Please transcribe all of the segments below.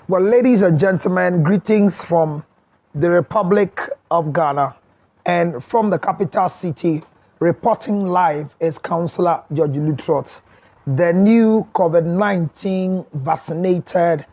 Well, ladies and gentlemen, greetings from the Republic of Ghana and from the capital city. Reporting live is Councillor George Lutrot, the new COVID-19 vaccinated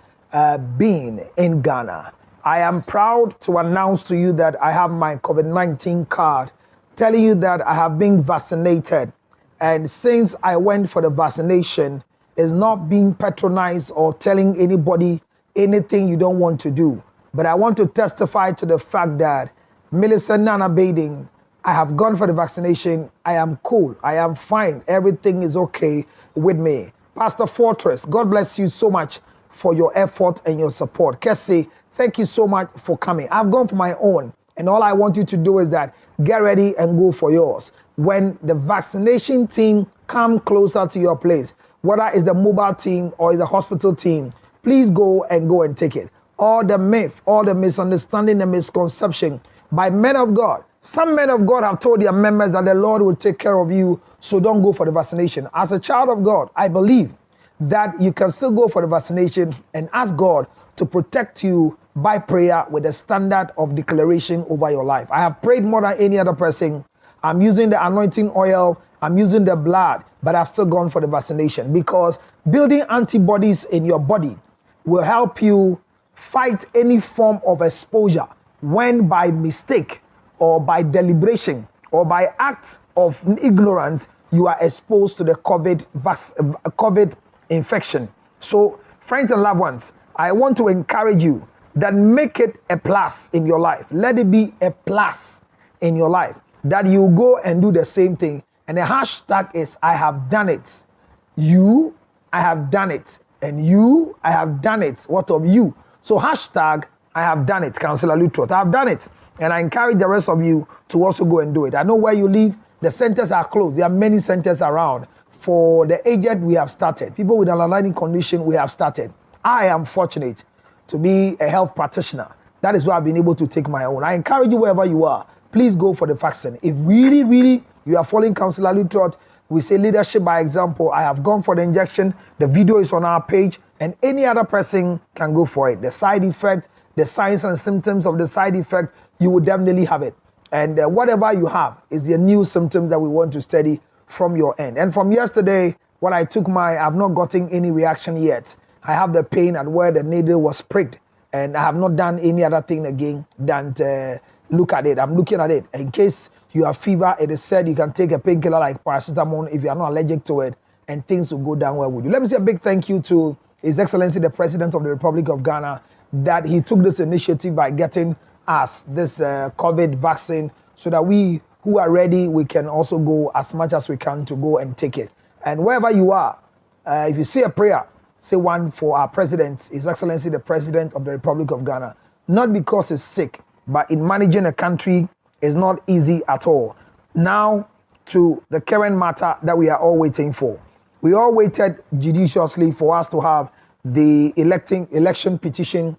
being in Ghana. I am proud to announce to you that I have my COVID-19 card telling you that I have been vaccinated. And since I went for the vaccination, it's not being patronized or telling anybody anything you don't want to do. But I want to testify to the fact that Millicent Nana Bading, I have gone for the vaccination. I am cool. I am fine. Everything is okay with me. Pastor Fortress, God bless you so much for your effort and your support. Kessie, thank you so much for coming. I've gone for my own. And all I want you to do is that get ready and go for yours. When the vaccination team come closer to your place, whether it's the mobile team or it's the hospital team, please go and take it. All the myth, all the misunderstanding and misconception by men of God. Some men of God have told their members that the Lord will take care of you, so don't go for the vaccination. As a child of God, I believe that you can still go for the vaccination and ask God to protect you by prayer with the standard of declaration over your life. I have prayed more than any other person. I'm using the anointing oil, I'm using the blood, but I've still gone for the vaccination because building antibodies in your body will help you fight any form of exposure when by mistake or by deliberation or by act of ignorance you are exposed to the COVID infection. So, friends and loved ones, I want to encourage you that make it a plus in your life. Let it be a plus in your life that you go and do the same thing. And the hashtag is I have done it. You, I have done it. And you, I have done it. What of you? So hashtag I have done it, Councillor Lutrot. I have done it. And I encourage the rest of you to also go and do it. I know where you live, the centers are closed. There are many centers around. For the aged, we have started. People with an underlying condition, we have started. I am fortunate to be a health practitioner. That is why I've been able to take my own. I encourage you wherever you are, please go for the vaccine. If really, you are following Councillor Lutrot, we say leadership by example. I have gone for the injection. The video is on our page, and any other person can go for it. The side effect, the signs and symptoms of the side effect, you will definitely have it. And whatever you have is the new symptoms that we want to study from your end. And from yesterday, when I took I've not gotten any reaction yet. I have the pain at where the needle was pricked, and I have not done any other thing again than look at it. I'm looking at it. In case you have fever, it is said you can take a painkiller like paracetamol if you are not allergic to it, and things will go down well with you. Let me say a big thank you to His Excellency the President of the Republic of Ghana that he took this initiative by getting us this COVID vaccine so that we who are ready, we can also go as much as we can to go and take it. And wherever you are, if you say a prayer, say one for our President, His Excellency the President of the Republic of Ghana. Not because he's sick, but in managing a country is not easy at all. Now to the current matter that we are all waiting for. We all waited judiciously for us to have the election petition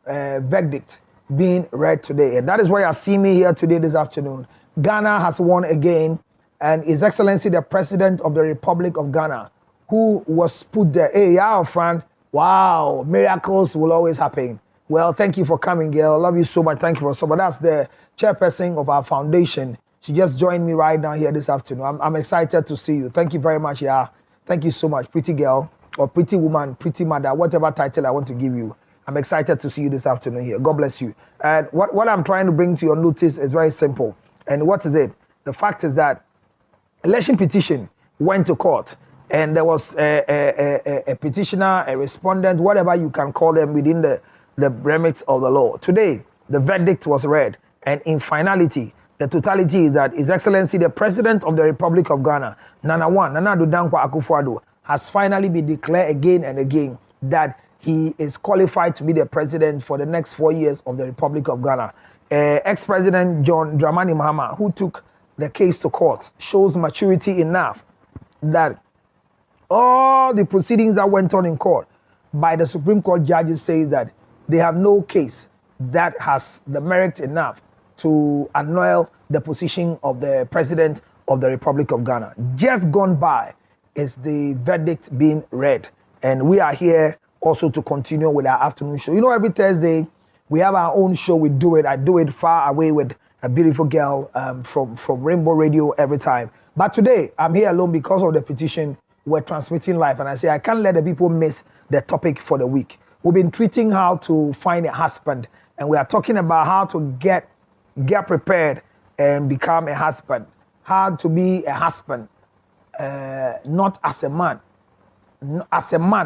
verdict being read today. And that is why you see me here today this afternoon. Ghana has won again, and His Excellency the President of the Republic of Ghana, who was put there. Hey, our friend, wow, miracles will always happen. Well, thank you for coming, girl. Love you so much. Thank you for so much. That's the chairperson of our foundation. She just joined me right now here this afternoon. I'm excited to see you. Thank you very much, yeah. Thank you so much, pretty girl, or pretty woman, pretty mother, whatever title I want to give you. I'm excited to see you this afternoon here. God bless you. And what I'm trying to bring to your notice is very simple. And what is it? The fact is that election petition went to court, and there was a petitioner, a respondent, whatever you can call them within the remits of the law. Today, the verdict was read, and in finality, the totality is that His Excellency the President of the Republic of Ghana, Nana Addo Dankwa Akufo-Addo, has finally been declared again and again that he is qualified to be the president for the next 4 years of the Republic of Ghana. Ex-President John Dramani Mahama, who took the case to court, shows maturity enough that all the proceedings that went on in court by the Supreme Court judges say that they have no case that has the merit enough to annul the position of the President of the Republic of Ghana. Just gone by is the verdict being read, and we are here also to continue with our afternoon show. You know, every Thursday we have our own show. We do it. I do it far away with a beautiful girl from Rainbow Radio every time. But today I'm here alone because of the petition. We're transmitting live, and I say I can't let the people miss the topic for the week. We've been treating how to find a husband, and we are talking about how to get prepared and become a husband. How to be a husband, not as a man,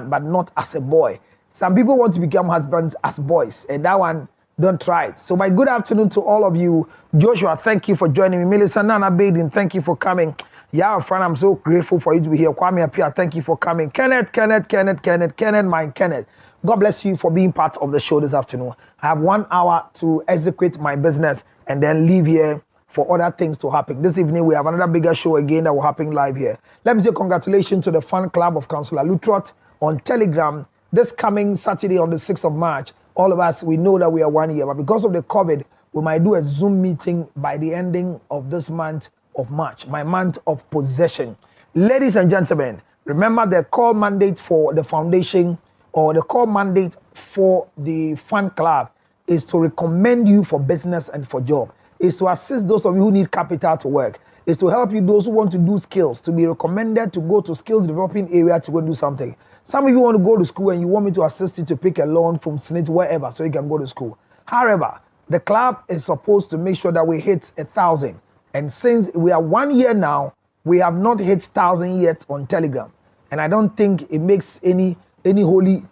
but not as a boy. Some people want to become husbands as boys, and that one, don't try it. So my good afternoon to all of you. Joshua, thank you for joining me. Melissa Nana Baden, thank you for coming. Yeah, friend, I'm so grateful for you to be here. Kwame Apia, thank you for coming. Kenneth, my Kenneth. God bless you for being part of the show this afternoon. I have 1 hour to execute my business and then leave here for other things to happen. This evening, we have another bigger show again that will happen live here. Let me say congratulations to the fan club of Councillor Lutrot on Telegram. This coming Saturday on the 6th of March, all of us, we know that we are 1 year, but because of the COVID, we might do a Zoom meeting by the ending of this month of March, my month of possession. Ladies and gentlemen, remember the call mandate for the foundation or the call mandate for the fan club is to recommend you for business and for job. Is to assist those of you who need capital to work. Is to help you those who want to do skills, to be recommended to go to skills developing area to go do something. Some of you want to go to school and you want me to assist you to pick a loan from SNIT wherever so you can go to school. However, the club is supposed to make sure that we hit 1,000. And since we are 1 year now, we have not hit 1,000 yet on Telegram. And I don't think it makes any holy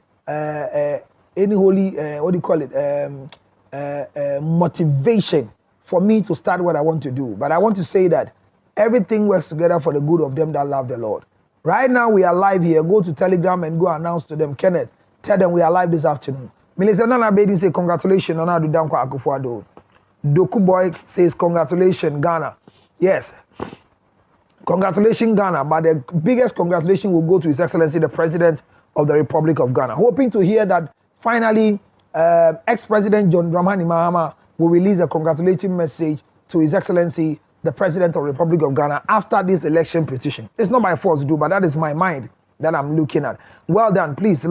motivation for me to start what I want to do. But I want to say that everything works together for the good of them that love the Lord. Right now we are live here. Go to Telegram and go announce to them. Kenneth, tell them we are live this afternoon. Melissa Nana Bedi say congratulations on Adu Dankwa Akufo-Addo. Doku Boy says congratulations Ghana. Yes, congratulations Ghana, but the biggest congratulations will go to His Excellency the President of the Republic of Ghana. Hoping to hear that finally ex-President John Dramani Mahama will release a congratulating message to His Excellency the President of the Republic of Ghana after this election petition. It's not by force to do, but that is my mind that I'm looking at. Well done. Please,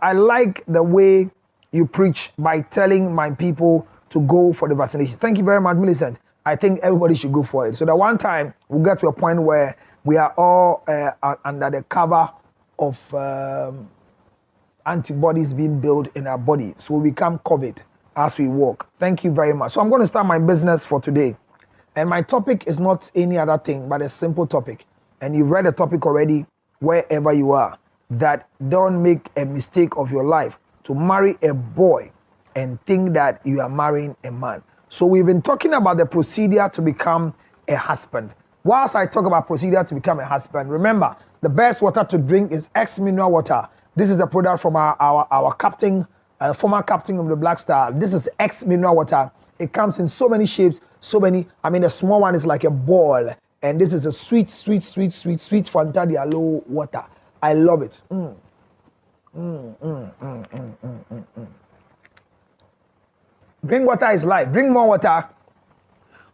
I like the way you preach by telling my people to go for the vaccination. Thank you very much, Millicent. I think everybody should go for it. So that one time we'll get to a point where we are all under the cover of antibodies being built in our body. So we become COVID as we walk. Thank you very much. So I'm going to start my business for today. And my topic is not any other thing but a simple topic. And you've read the topic already wherever you are. That don't make a mistake of your life to marry a boy and think that you are marrying a man. So we've been talking about the procedure to become a husband. Whilst I talk about procedure to become a husband, remember, the best water to drink is X mineral water. This is a product from our captain, former captain of the Black Star. This is X mineral water. It comes in so many shapes, the small one is like a ball. And this is a sweet Fanta Diallo water. I love it. Drink water is life. Drink more water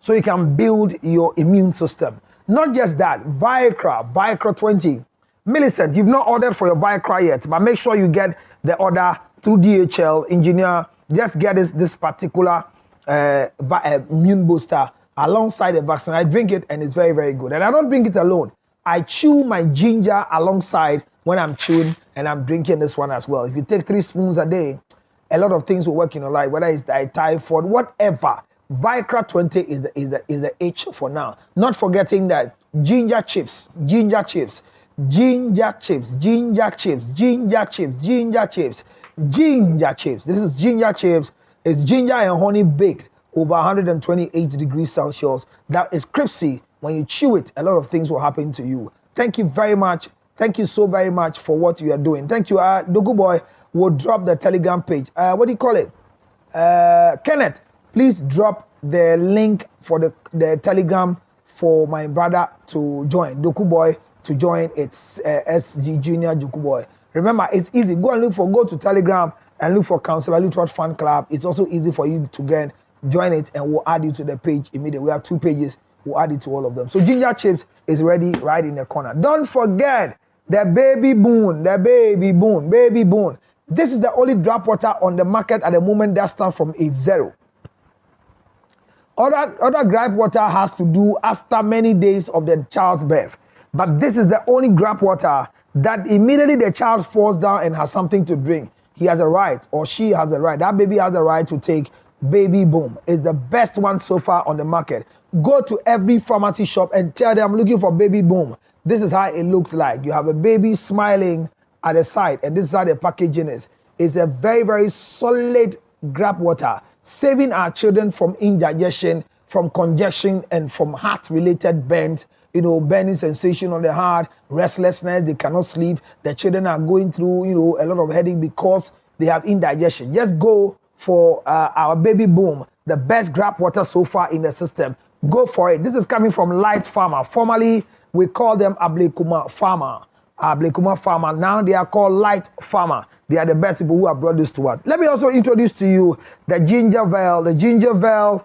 so you can build your immune system. Not just that, Viagra 20. Millicent, you've not ordered for your Viagra yet, but make sure you get the order through DHL engineer. Just get this particular immune booster alongside the vaccine. I drink it and it's very, very good. And I don't drink it alone. I chew my ginger alongside when I'm chewing, and I'm drinking this one as well. If you take 3 spoons a day, a lot of things will work in your life, whether it's typhoid, whatever. Viagra 20 is the H for now. Not forgetting that ginger chips. This is ginger chips. It's ginger and honey baked over 128 degrees Celsius. That is crispy. When you chew it, a lot of things will happen to you. Thank you very much. Thank you so very much for what you are doing. Thank you. Dogu Boy will drop the Telegram page. What do you call it? Kenneth, please drop the link for the Telegram for my brother to join. Doku Boy to join. It's SG Junior Doku Boy. Remember, it's easy. Go to Telegram and look for Councillor Lutrot Fan Club. It's also easy for you to join it, and we'll add you to the page immediately. We have 2 pages. We'll add it to all of them. So ginger chips is ready right in the corner. Don't forget, The Baby Boon, the Baby Boon, Baby Boon. This is the only drop water on the market at the moment that stands from 80. Other gripe water has to do after many days of the child's birth. But this is the only gripe water that immediately the child falls down and has something to drink, he has a right, or she has a right, that baby has a right to take Baby Boom. It's the best one so far on the market. Go to every pharmacy shop and tell them, I'm looking for Baby Boom. This is how it looks like. You have a baby smiling at the side, and this is how the packaging is. It's a very, very solid gripe water, saving our children from indigestion, from congestion, and from heart-related burns. Burning sensation on the heart, restlessness, they cannot sleep. The children are going through, a lot of headache because they have indigestion. Just go for our Baby Boom, the best gripe water so far in the system. Go for it. This is coming from Light Pharma. Formerly, we call them Ablekuma Pharma. Ablekuma Pharma. Now they are called Light Pharma. They are the best people who have brought this to us. Let me also introduce to you the Gingervel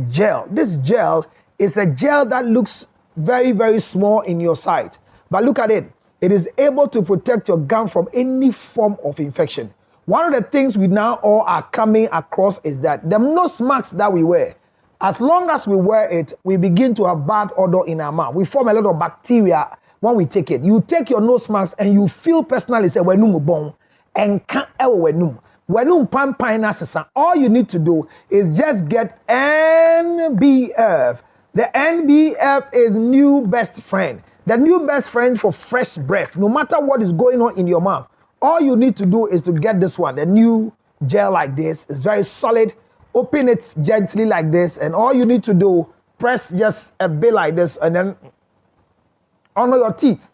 gel. This gel is a gel that looks very, very small in your sight. But look at it. It is able to protect your gum from any form of infection. One of the things we now all are coming across is that the nose masks that we wear, as long as we wear it, we begin to have bad odor in our mouth. We form a lot of bacteria when we take it. You take your nose mask and you feel personally say, and can't all you need to do is just get NBF. The NBF is new best friend. The new best friend for fresh breath. No matter what is going on in your mouth, all you need to do is to get this one. The new gel like this is very solid. Open it gently like this, and all you need to do, press just a bit like this, and then under your teeth,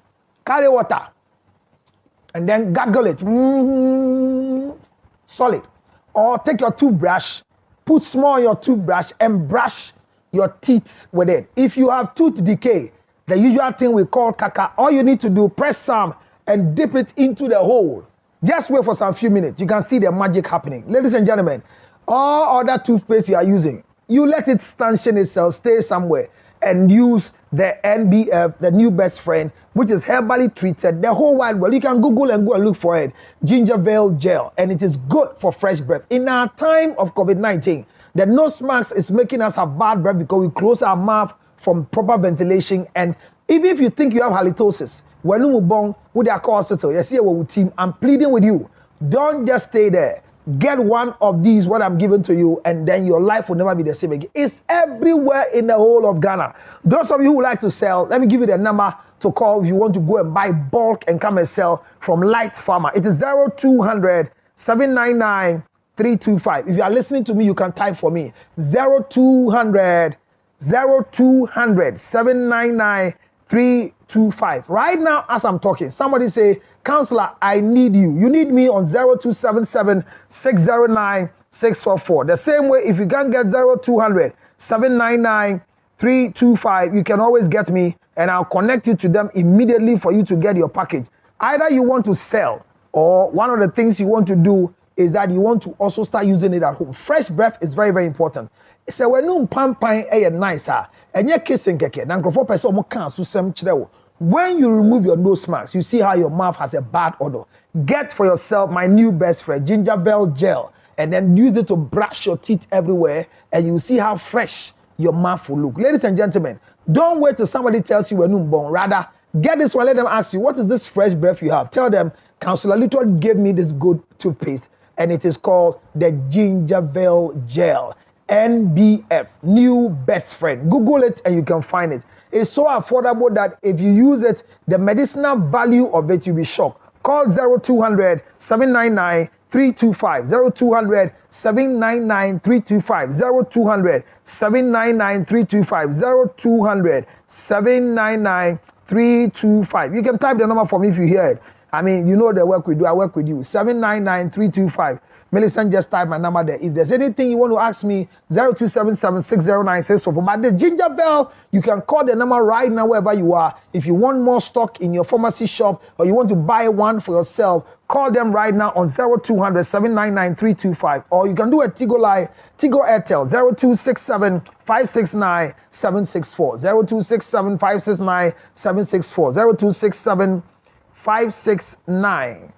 carry water, and then gargle it. Solid. Or take your toothbrush, put small on your toothbrush, and brush your teeth with it. If you have tooth decay, the usual thing we call caca, all you need to do, press some and dip it into the hole. Just wait for some few minutes. You can see the magic happening. Ladies and gentlemen, all other toothpaste you are using, you let it stanchion itself, stay somewhere, and use the NBF, the new best friend, which is herbally treated. The whole wide world, you can Google and go and look for it. Gingervel gel, and it is good for fresh breath. In our time of COVID-19, the nose mask is making us have bad breath because we close our mouth from proper ventilation. And even if you think you have halitosis, when you born with the hospital, you see our team, I'm pleading with you, don't just stay there. Get one of these, what I'm giving to you, and then your life will never be the same again. It's everywhere in the whole of Ghana. Those of you who like to sell, let me give you the number to call if you want to go and buy bulk and come and sell from Light Pharma. It is 0200 799 325. If you are listening to me, you can type for me 0200 799 325. Right now, as I'm talking, somebody say, Counselor, I need you. You need me on 0277 609 644. The same way, if you can't get 0200 799 325, you can always get me, and I'll connect you to them immediately for you to get your package. Either you want to sell, or one of the things you want to do is that you want to also start using it at home. Fresh breath is very, very important. So when you pampan nicer, and you're kissing keke, when you remove your nose mask, you see how your mouth has a bad odor. Get for yourself my new best friend, Gingervel gel, and then use it to brush your teeth everywhere, and you will see how fresh your mouth will look. Ladies and gentlemen, don't wait till somebody tells you when you're born. Rather, get this one. Let them ask you, what is this fresh breath you have? Tell them, Counselor Little gave me this good toothpaste, and it is called the Gingervel gel. NBF, new best friend. Google it and you can find it. It's so affordable that if you use it, the medicinal value of it, you'll be shocked. Call 0200 799 325. 0200 799 325. 0200 799 325. 0200 799 325. You can type the number for me if you hear it. I mean, you know the work we do. I work with you. 799 325. Millicent, just type my number there. If there's anything you want to ask me, 0277 609 644. But the Gingervel, you can call the number right now wherever you are. If you want more stock in your pharmacy shop or you want to buy one for yourself, call them right now on 0200 799 325. Or you can do a Tigo Live, Tigo Airtel, 0267 569 764. 0267 569 764. 0267 569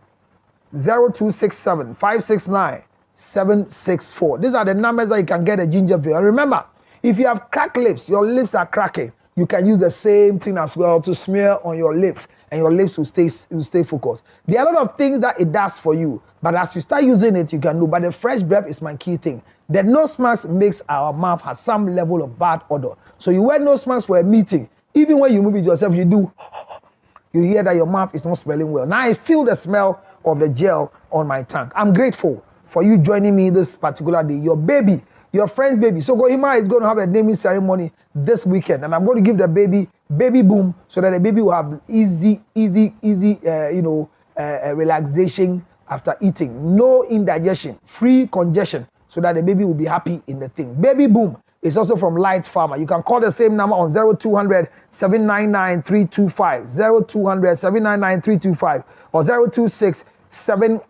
0267 569 764. These are the numbers that you can get a Gingerville. And remember, if you have cracked lips, your lips are cracking, you can use the same thing as well to smear on your lips, and your lips will stay focused. There are a lot of things that it does for you, but as you start using it, you can do. But the fresh breath is my key thing. The nose mask makes our mouth have some level of bad odor. So you wear nose mask for a meeting. Even when you move it yourself, you hear that your mouth is not smelling well. Now I feel the smell of the gel on my tongue. I'm grateful for you joining me this particular day. Your baby, your friend's baby. So Kohima is going to have a naming ceremony this weekend, and I'm going to give the baby boom so that the baby will have easy, relaxation after eating. No indigestion, free congestion, so that the baby will be happy in the thing. Baby boom is also from Light Farmer. You can call the same number on 0200 799 325, 0200 799 325, or 0267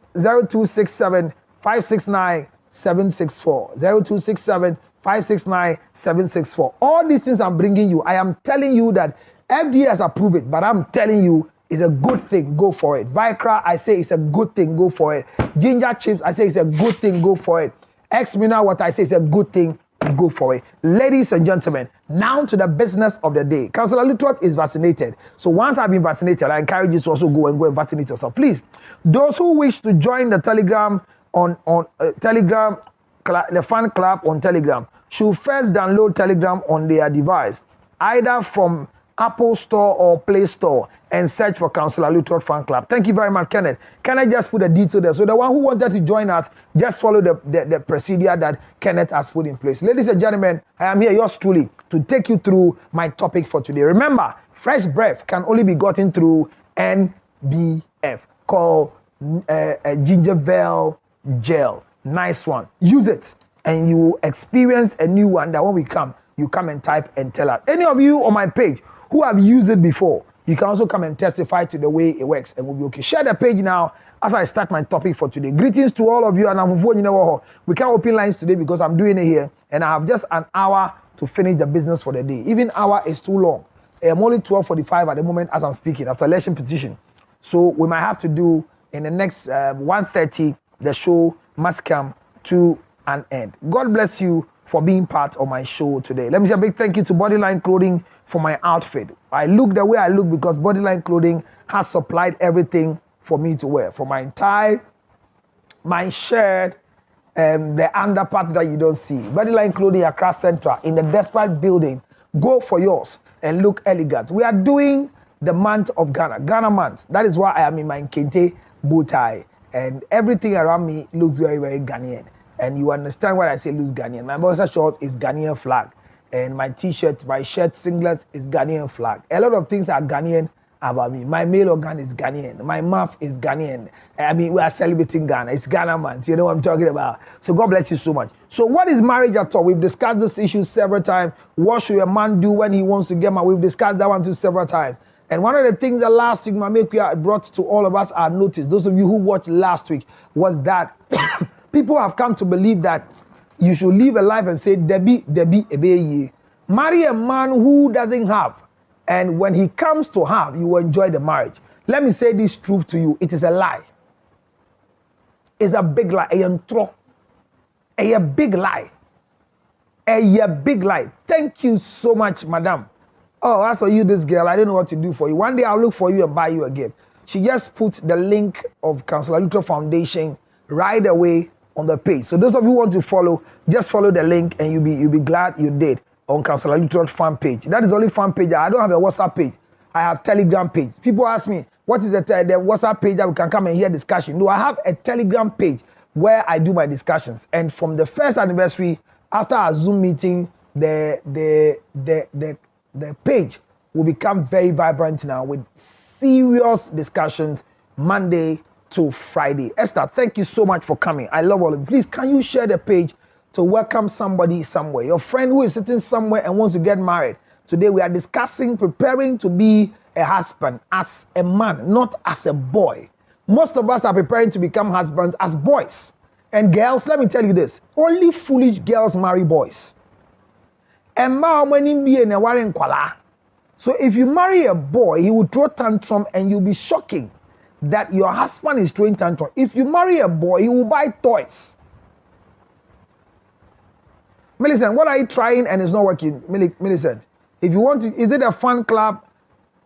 569 764, 0267 569 764. All these things I'm bringing you, I am telling you that FDA has approved it, but I'm telling you it's a good thing, go for it. Vicra, I say it's a good thing, go for it. Ginger chips, I say it's a good thing, go for it. X-Mineral Water, I say it's a good thing, go for it. Ladies and gentlemen, now to the business of the day. Councillor Luttrot is vaccinated. So once I've been vaccinated, I encourage you to also go and vaccinate yourself. Please, those who wish to join the Telegram Telegram, the fan club on Telegram, should first download Telegram on their device, either from Apple Store or Play Store, and search for Councillor Luttrot Fan Club. Thank you very much, Kenneth. Can I just put a detail there? So the one who wanted to join us, just follow the procedure that Kenneth has put in place. Ladies and gentlemen, I am here, yours truly, to take you through my topic for today. Remember, fresh breath can only be gotten through NBF, called Gingerville Gel. Nice one. Use it, and you will experience a new one that when we come, you come and type and tell us. Any of you on my page who have used it before, you can also come and testify to the way it works, and we'll be okay. Share the page now as I start my topic for today. Greetings to all of you, and we can't open lines today because I'm doing it here, and I have just an hour to finish the business for the day. Even hour is too long. I'm only 12:45 at the moment as I'm speaking after election petition, so we might have to do in the next 1:30. The show must come to an end. God bless you for being part of my show today. Let me say a big thank you to Bodyline Clothing for my outfit. I look the way I look because Bodyline Clothing has supplied everything for me to wear. From my tie, my shirt, and the underpart that you don't see. Bodyline Clothing across Central in the Despite building. Go for yours and look elegant. We are doing the month of Ghana month. That is why I am in my Kente bow tie. And everything around me looks very, very Ghanaian. And you understand what I say looks Ghanaian. My boxer shorts is Ghanaian flag. And my t-shirt, my shirt, singlet is Ghanaian flag. A lot of things are Ghanaian about me. My male organ is Ghanaian. My mouth is Ghanaian. I mean, we are celebrating Ghana. It's Ghana month. You know what I'm talking about. So God bless you so much. So what is marriage at all? We've discussed this issue several times. What should a man do when he wants to get married? We've discussed that one too several times. And one of the things that last week Mamekuya brought to all of us our notice, those of you who watched last week, was that people have come to believe that you should live a life and say, Debbie, Ebeye. Marry a man who doesn't have. And when he comes to have, you will enjoy the marriage. Let me say this truth to you. It is a lie. It's a big lie. A big lie. A big lie. Thank you so much, madam. Oh, as for you, this girl, I don't know what to do for you. One day I'll look for you and buy you a gift. She just put the link of Councillor Luttrot Foundation right away on the page. So those of you who want to follow, just follow the link and you'll be glad you did on Councillor Luttrot fan page. That is the only fan page. I don't have a WhatsApp page. I have Telegram page. People ask me, what is the WhatsApp page that we can come and hear discussion? No, I have a Telegram page where I do my discussions. And from the first anniversary, after our Zoom meeting, the page will become very vibrant now with serious discussions Monday to Friday. Esther, thank you so much for coming. I love all of you. Please, can you share the page to welcome somebody somewhere? Your friend who is sitting somewhere and wants to get married. Today we are discussing preparing to be a husband as a man, not as a boy. Most of us are preparing to become husbands as boys. And girls, let me tell you this. Only foolish girls marry boys. So if you marry a boy, he will throw tantrum and you'll be shocking that your husband is throwing tantrum. If you marry a boy, he will buy toys. Millicent, what are you trying and it's not working? Millicent, if you want to, is it a fan club?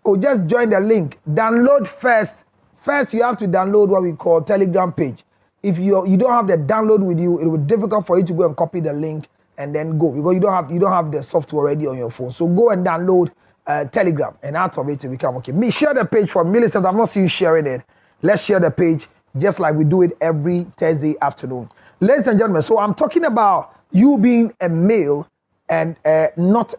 Or just join the link. Download first. First, you have to download what we call Telegram page. If you don't have the download with you, it will be difficult for you to go and copy the link and then go, because you don't have the software already on your phone. So go and download Telegram, and out of it will become okay. Me, share the page for Millicent. I'm not seeing you sharing it. Let's share the page just like we do it every Thursday afternoon. Ladies and gentlemen, so I'm talking about you being a male and not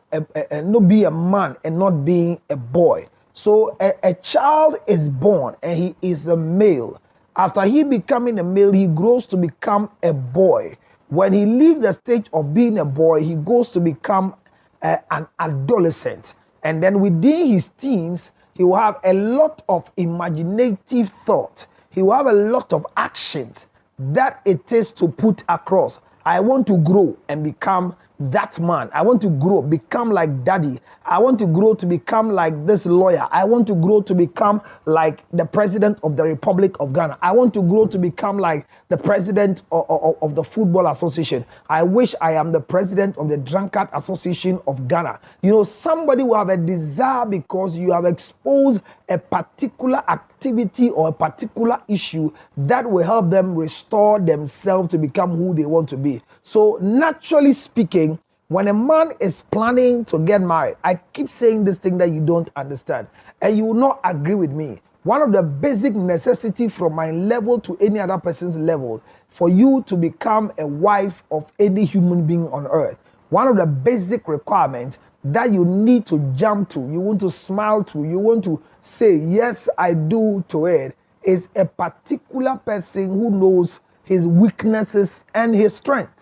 being a man and not being a boy. So a child is born and he is a male. After he becoming a male, he grows to become a boy. When he leaves the stage of being a boy, he goes to become an adolescent. And then within his teens, he will have a lot of imaginative thought. He will have a lot of actions that it takes to put across. I want to grow and become that man. I want to grow, become like daddy. I want to grow to become like this lawyer. I want to grow to become like the president of the Republic of Ghana. I want to grow to become like the president of the Football Association. I wish I am the president of the Drunkard Association of Ghana. You know, somebody will have a desire because you have exposed a particular activity or a particular issue that will help them restore themselves to become who they want to be. So naturally speaking, when a man is planning to get married, I keep saying this thing that you don't understand, and you will not agree with me. One of the basic necessities from my level to any other person's level for you to become a wife of any human being on earth, one of the basic requirements that you need to jump to, you want to smile to, you want to say, yes, I do to it, is a particular person who knows his weaknesses and his strengths.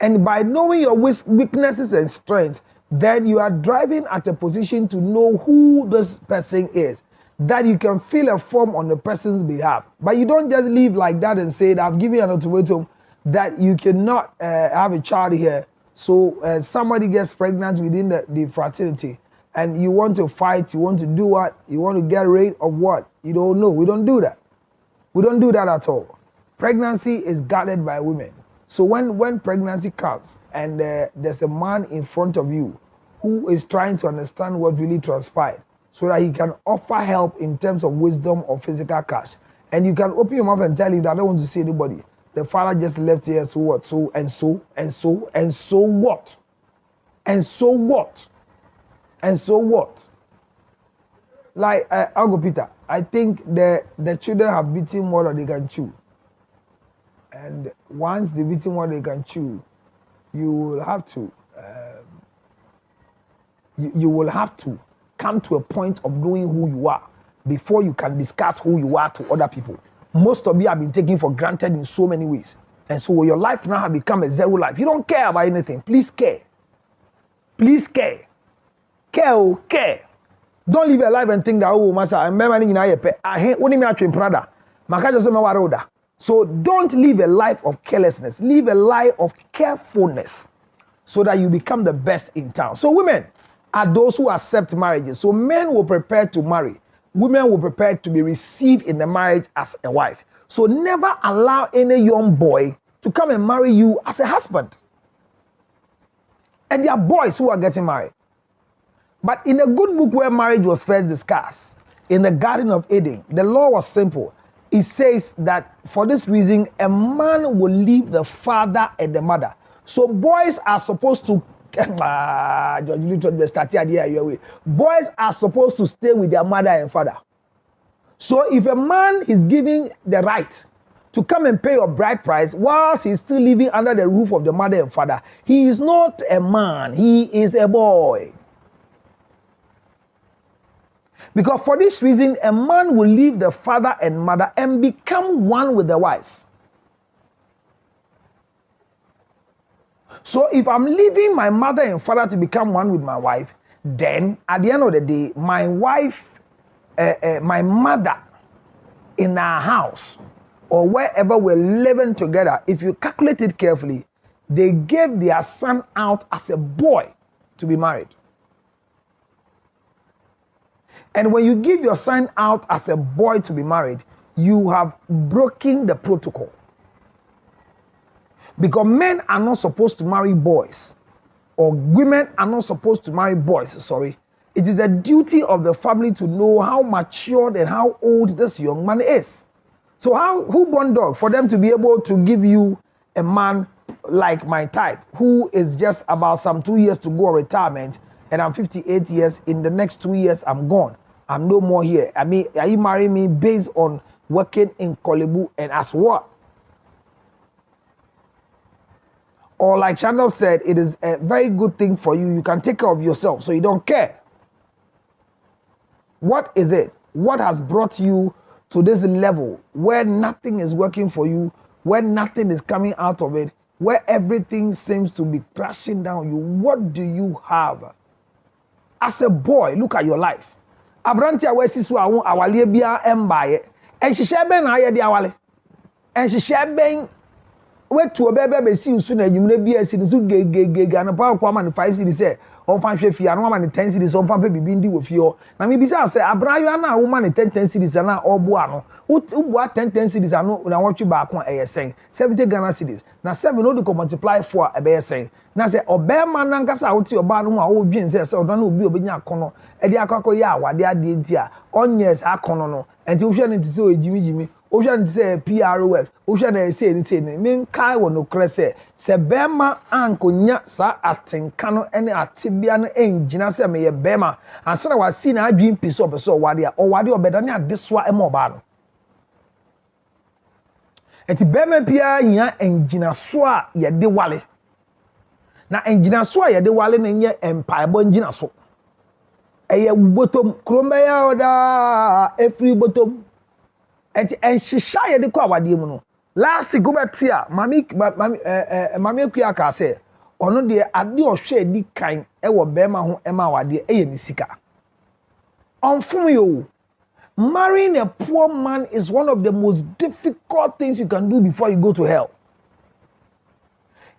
And by knowing your weaknesses and strengths, then you are driving at a position to know who this person is, that you can fill a form on the person's behalf. But you don't just live like that and say, I've given you an ultimatum that you cannot have a child here. So somebody gets pregnant within the fraternity, and you want to fight, you want to do what? You want to get rid of what? You don't know. We don't do that. We don't do that at all. Pregnancy is guarded by women. So when pregnancy comes and there's a man in front of you who is trying to understand what really transpired so that he can offer help in terms of wisdom or physical cash, and you can open your mouth and tell him that I don't want to see anybody. The father just left here, so what? So and so and so and so what? And so what? And so what? Like Uncle Peter, I think the children have beaten more than they can chew. And once they've eaten more than they can chew, you will have to you will have to come to a point of knowing who you are before you can discuss who you are to other people. Most of you have been taken for granted in so many ways. And so your life now has become a zero life. You don't care about anything. Please care. Please care. Care, care. Don't live a life and think that, oh, master, I remember I hate only me actually Prada. So don't live a life of carelessness. Live a life of carefulness so that you become the best in town. So women are those who accept marriages. So men will prepare to marry. Women will prepare to be received in the marriage as a wife. So never allow any young boy to come and marry you as a husband. And there are boys who are getting married. But in a good book where marriage was first discussed, in the Garden of Eden, the law was simple. It says that for this reason, a man will leave the father and the mother. So boys are supposed to boys are supposed to stay with their mother and father. So if a man is given the right to come and pay your bride price whilst he's still living under the roof of the mother and father, he is not a man, he is a boy. Because for this reason, a man will leave the father and mother and become one with the wife. So if I'm leaving my mother and father to become one with my wife, then at the end of the day, my wife, my mother in our house or wherever we're living together, if you calculate it carefully, they gave their son out as a boy to be married. And when you give your son out as a boy to be married, you have broken the protocol. Because men are not supposed to marry boys, or women are not supposed to marry boys, sorry. It is the duty of the family to know how matured and how old this young man is. So who born dog for them to be able to give you a man like my type, who is just about some 2 years to go retirement, and I'm 58 years, in the next 2 years I'm gone. I'm no more here. I mean, are you marrying me based on working in Korle Bu and as what? Or like Chandler said, it is a very good thing for you. You can take care of yourself, so you don't care. What is it? What has brought you to this level where nothing is working for you, where nothing is coming out of it, where everything seems to be crashing down you? What do you have? As a boy, look at your life. Abrantia wesi so awale bia embaye. Enhihye ben na aye de awale. Enhihye ben wetu obebe be si usu na adwumre bia si so gegege na pa kwa man 5 cedi say on fan hwe fia na man 10 cedi on fan pe bibi ndi wo fio. Na me bisa say abrayo na wo man 10 cedi na obo ano. Ubua 10 cedis ano na watch back on ASN 70 Ghana cedis na 7 no dey multiply for ASN na say obema na nkasa woti oba no a wo dwin say odan na obi obenya akono e dey akakọ ya awade ade enti a onye sa akono no enti wo hwe ne tise o jimi wo hwe ne tise PROF wo hwe na say ni men kai wo no krese se bema ankonya sa atenka no ene atebia no engina se me ye bema ansana wasi na adwin piece of so wade a owade obedane adeswa ema oba no. Eti bema pia nya engina so a ye de wale. Na engina so a ye de wale na nye empaebo engina so. Eye botom kromba ya oda every bottom. Eti enhihya ye de kwa awade mu no. Last go beti a mami akua ka se ono de ade ohwe di kan e wo bema ho ema awade eye ni sika. Onfum yo. Marrying a poor man is one of the most difficult things you can do before you go to hell.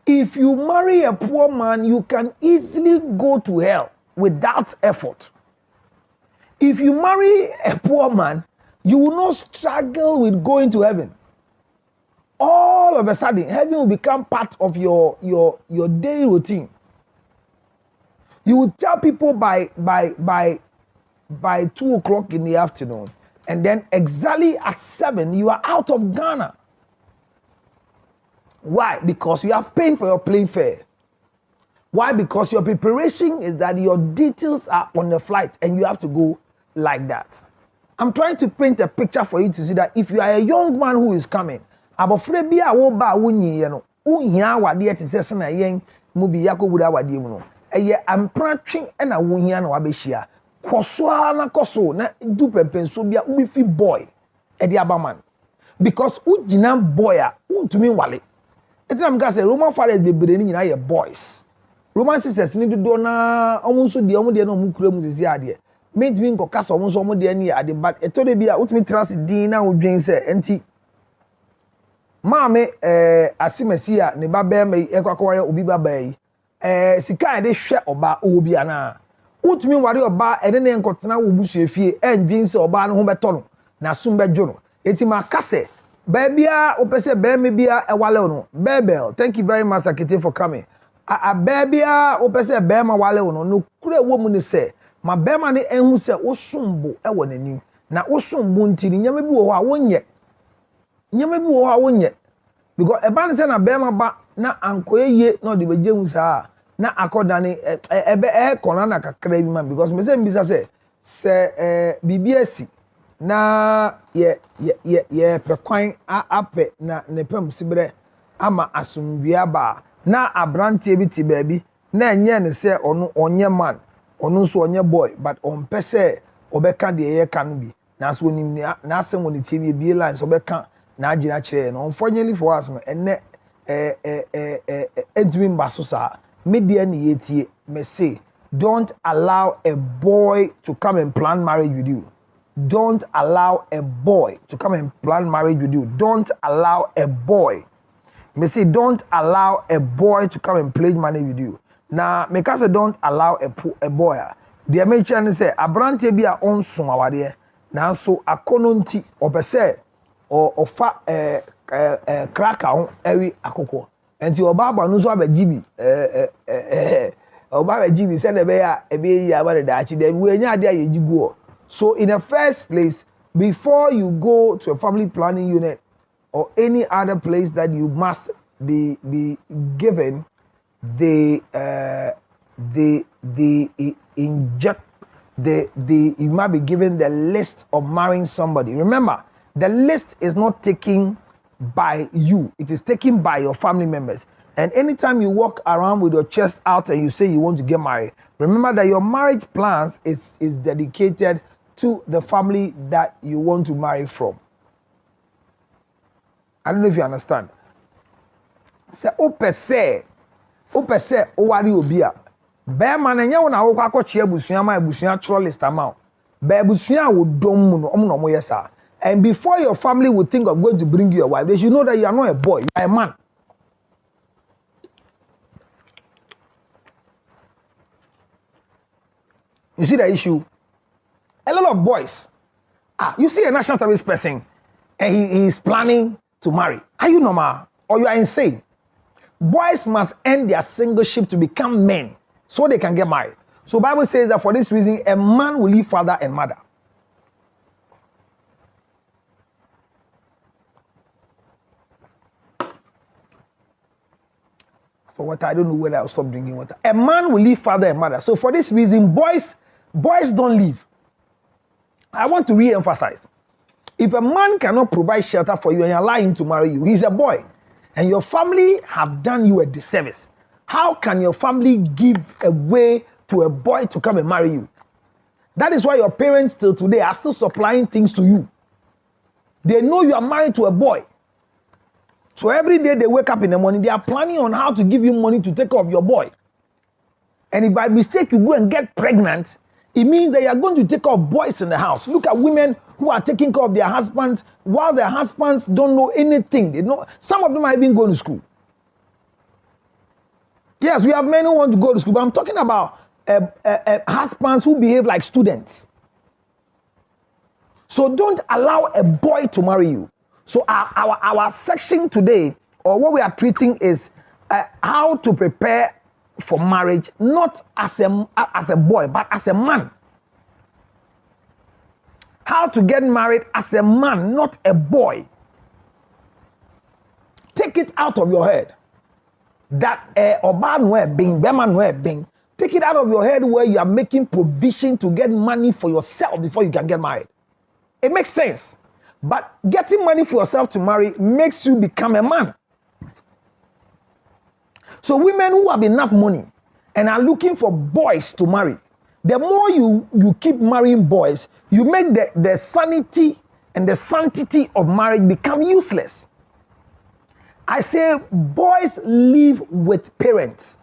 If you marry a poor man, you can easily go to hell without effort. If you marry a poor man, you will not struggle with going to heaven. All of a sudden, heaven will become part of your daily routine. You will tell people by 2 o'clock in the afternoon, and then exactly at 7 you are out of Ghana. Why? Because you have paid for your plane fare. Why? Because your preparation is that your details are on the flight and you have to go like that. I'm trying to paint a picture for you to see that if you are a young man who is coming, abofre bia wo ba wonyi ye no uhia wade etese na yen mu bi yakobura wade mu no eye ampratwe na wohia na wabehia kosoa na koso na du pepenso bia ubi fi boy e di abaman because ugina boy a untumi wale etinam ga say Roman fathers bebre ni nyina ye boys, Roman sisters ni do na omunso de omde na omukura mu sisi ade mentimi nkoka so omunso omde ni ade but etode bia utumi trans din na odwen say enti maame asimasi a ne baba me ekwakwa obi baba yi sika de hwe oba obi ana utumi ware oba ene ne nkotena wo busu efie endwin se oba no ho beto no na sum bejo no eti makase babia opese be me bia ewale no bebel thank you very much Akete for coming babia opese be ma wale no no kure wo mu ne se ma be ma ne enhu se osumbo ewo nanim na osumbo ntiri nyame bi wo ho a wonye nyame bi wo ho a wonye because eba ne se na be ma ba na ankoyeye na de beje hu saa na akoda ne ebe kona na kakra bi man because me se mbisa se BBS na ye pekwan ape na ne pam sibre ama asumdua ba na abrante bi ti baabi na enye ne se onu onye man onu so onye boy but on pese obeka de ye kan bi na so onim na asem woni tie bi line so obeka na agina kire no unfortunately for us no enne edwin baso sa media ni yetie me say don't allow a boy to come and plan marriage with you. Don't allow a boy to come and plan marriage with you. Don't allow a boy. Me say don't allow a boy to come and play money with you. Now, me say don't allow a boy. deɛ mekyerɛ ne sɛ aberanteɛ bi a ɔnso awadeɛ nanso akɔnɔ nti ɔpɛ sɛ ɔfa kraka ho ɛwi akokɔ nti ɔba aba no nso abɛgye bi ɔba abɛgye bi sɛdeɛ ɛbɛyɛ a ɛbɛyɛ yi aba deda akyi dɛ wɔanya adeɛ a yɛgye guɔ. So in the first place, before you go to a family planning unit or any other place that you must be given, you might be given the list of marrying somebody. Remember, the list is not taken by you, it is taken by your family members. And anytime you walk around with your chest out and you say you want to get married, remember that your marriage plans is dedicated to the family that you want to marry from. I don't know if you understand. Say ope se owari obi a be ma na nya wo na wo kwakọ che abusua ma abusua tro list ama be abusua wo dom mu no omo no mo yesa. And before your family would think of going to bring you a wife, they should know that you are not a boy, you are a man. You see the issue? A lot of boys, you see a national service person and he is planning to marry. Are you normal or you are insane? Boys must end their singleship to become men so they can get married. So Bible says that for this reason, a man will leave father and mother. So what I don't know whether I'll stop drinking water. A man will leave father and mother. So for this reason, boys don't leave. I want to re-emphasize. If a man cannot provide shelter for you and you allow him to marry you, he's a boy. And your family have done you a disservice. How can your family give away to a boy to come and marry you? That is why your parents till today are still supplying things to you. They know you are married to a boy. So every day they wake up in the morning, they are planning on how to give you money to take care of your boy. And if by mistake you go and get pregnant, it means that you are going to take care of boys in the house. Look at women who are taking care of their husbands while their husbands don't know anything. They know, some of them are even going to school. Yes, we have men who want to go to school, but I'm talking about husbands who behave like students. So don't allow a boy to marry you. So our section today, or what we are treating is how to prepare for marriage, not as a boy, but as a man. How to get married as a man, not a boy. Take it out of your head. That take it out of your head where you are making provision to get money for yourself before you can get married. It makes sense. But getting money for yourself to marry makes you become a man. So women who have enough money and are looking for boys to marry, the more you keep marrying boys, you make the sanity and the sanctity of marriage become useless. I say boys live with parents.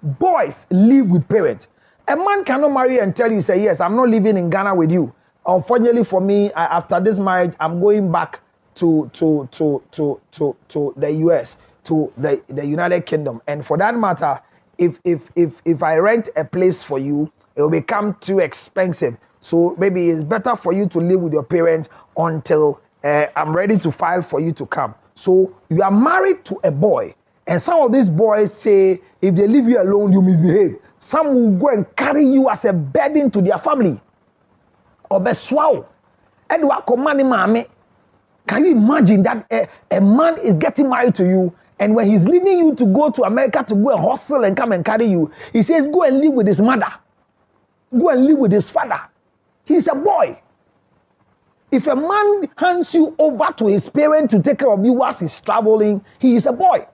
Boys live with parents. A man cannot marry and tell you, say, yes, I'm not living in Ghana with you. Unfortunately for me, after this marriage, I'm going back to the US, to the United Kingdom. And for that matter, if I rent a place for you, it will become too expensive. So maybe it's better for you to live with your parents until I'm ready to file for you to come. So you are married to a boy. And some of these boys say, if they leave you alone, you misbehave. Some will go and carry you as a burden to their family. Obeswao. Edwa komani mame. Can you imagine that a man is getting married to you, and when he's leaving you to go to America to go and hustle and come and carry you, he says, go and live with his mother. Go and live with his father. He's a boy. If a man hands you over to his parents to take care of you whilst he's traveling, he is a boy.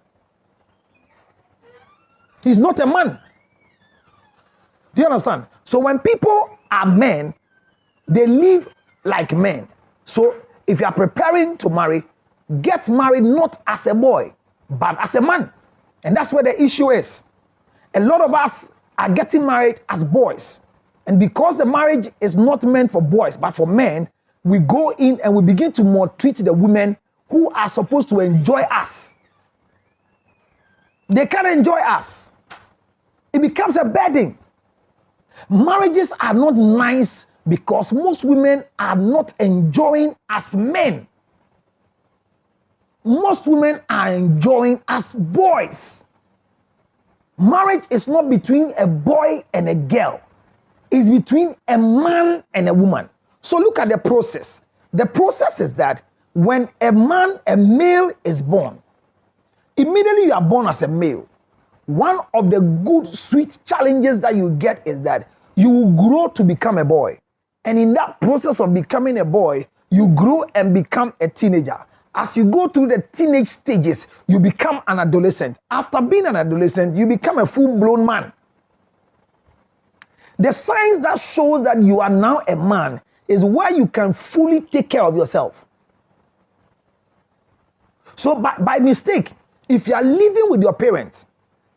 He's not a man. Do you understand? So when people are men, they live like men. So if you are preparing to marry, get married not as a boy, but as a man. And that's where the issue is. A lot of us are getting married as boys. And because the marriage is not meant for boys, but for men, we go in and we begin to maltreat the women who are supposed to enjoy us. They can't enjoy us. It becomes a burden. Marriages are not nice because most women are not enjoying as men. Most women are enjoying as boys. Marriage is not between a boy and a girl. It's between a man and a woman. So look at the process. The process is that when a male is born, immediately you are born as a male. One of the good, sweet challenges that you get is that you will grow to become a boy. And in that process of becoming a boy, you grow and become a teenager. As you go through the teenage stages, you become an adolescent. After being an adolescent, you become a full-blown man. The signs that show that you are now a man is where you can fully take care of yourself. So by mistake, if you are living with your parents,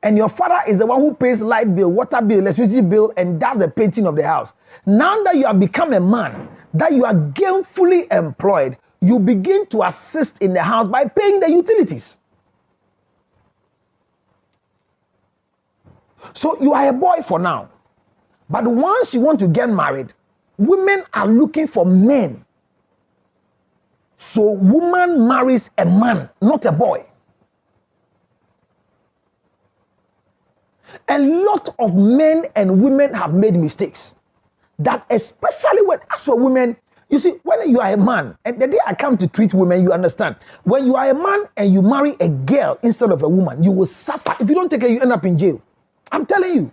and your father is the one who pays light bill, water bill, electricity bill, and does the painting of the house. Now that you have become a man, that you are gainfully employed, you begin to assist in the house by paying the utilities. So you are a boy for now. But once you want to get married, women are looking for men. So woman marries a man, not a boy. A lot of men and women have made mistakes. That especially as for women, you see, when you are a man, and the day I come to treat women, you understand. When you are a man and you marry a girl instead of a woman, you will suffer. If you don't take care, you end up in jail. I'm telling you.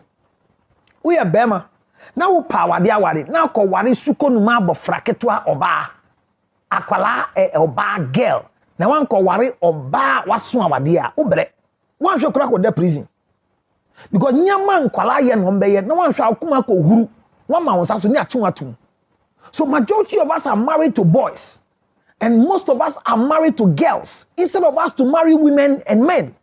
We are Bema. Now power they are now ko wari suko numa bofraketwa oba. Akwala oba girl. Now one ko wari oba wasu awadia. Ubre. One show crack with the prison. Because nyama nkwala ye no mbeye na wan hwa akuma ko huru wan ma wonsa so ni atum. So majority of us are married to boys and most of us are married to girls instead of us to marry women and men.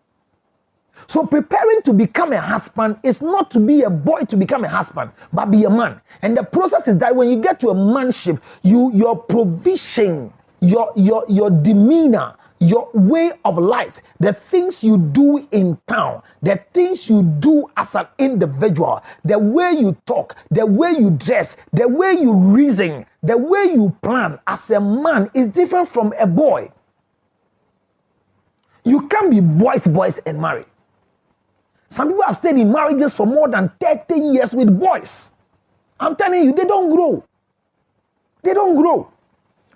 So preparing to become a husband is not to be a boy to become a husband, but be a man. And the process is that when you get to a manship, your provision, your demeanor, your way of life, the things you do in town, the things you do as an individual, the way you talk, the way you dress, the way you reason, the way you plan as a man is different from a boy. You can't be boys and marry. Some people have stayed in marriages for more than 30 years with boys. I'm telling you, they don't grow. They don't grow.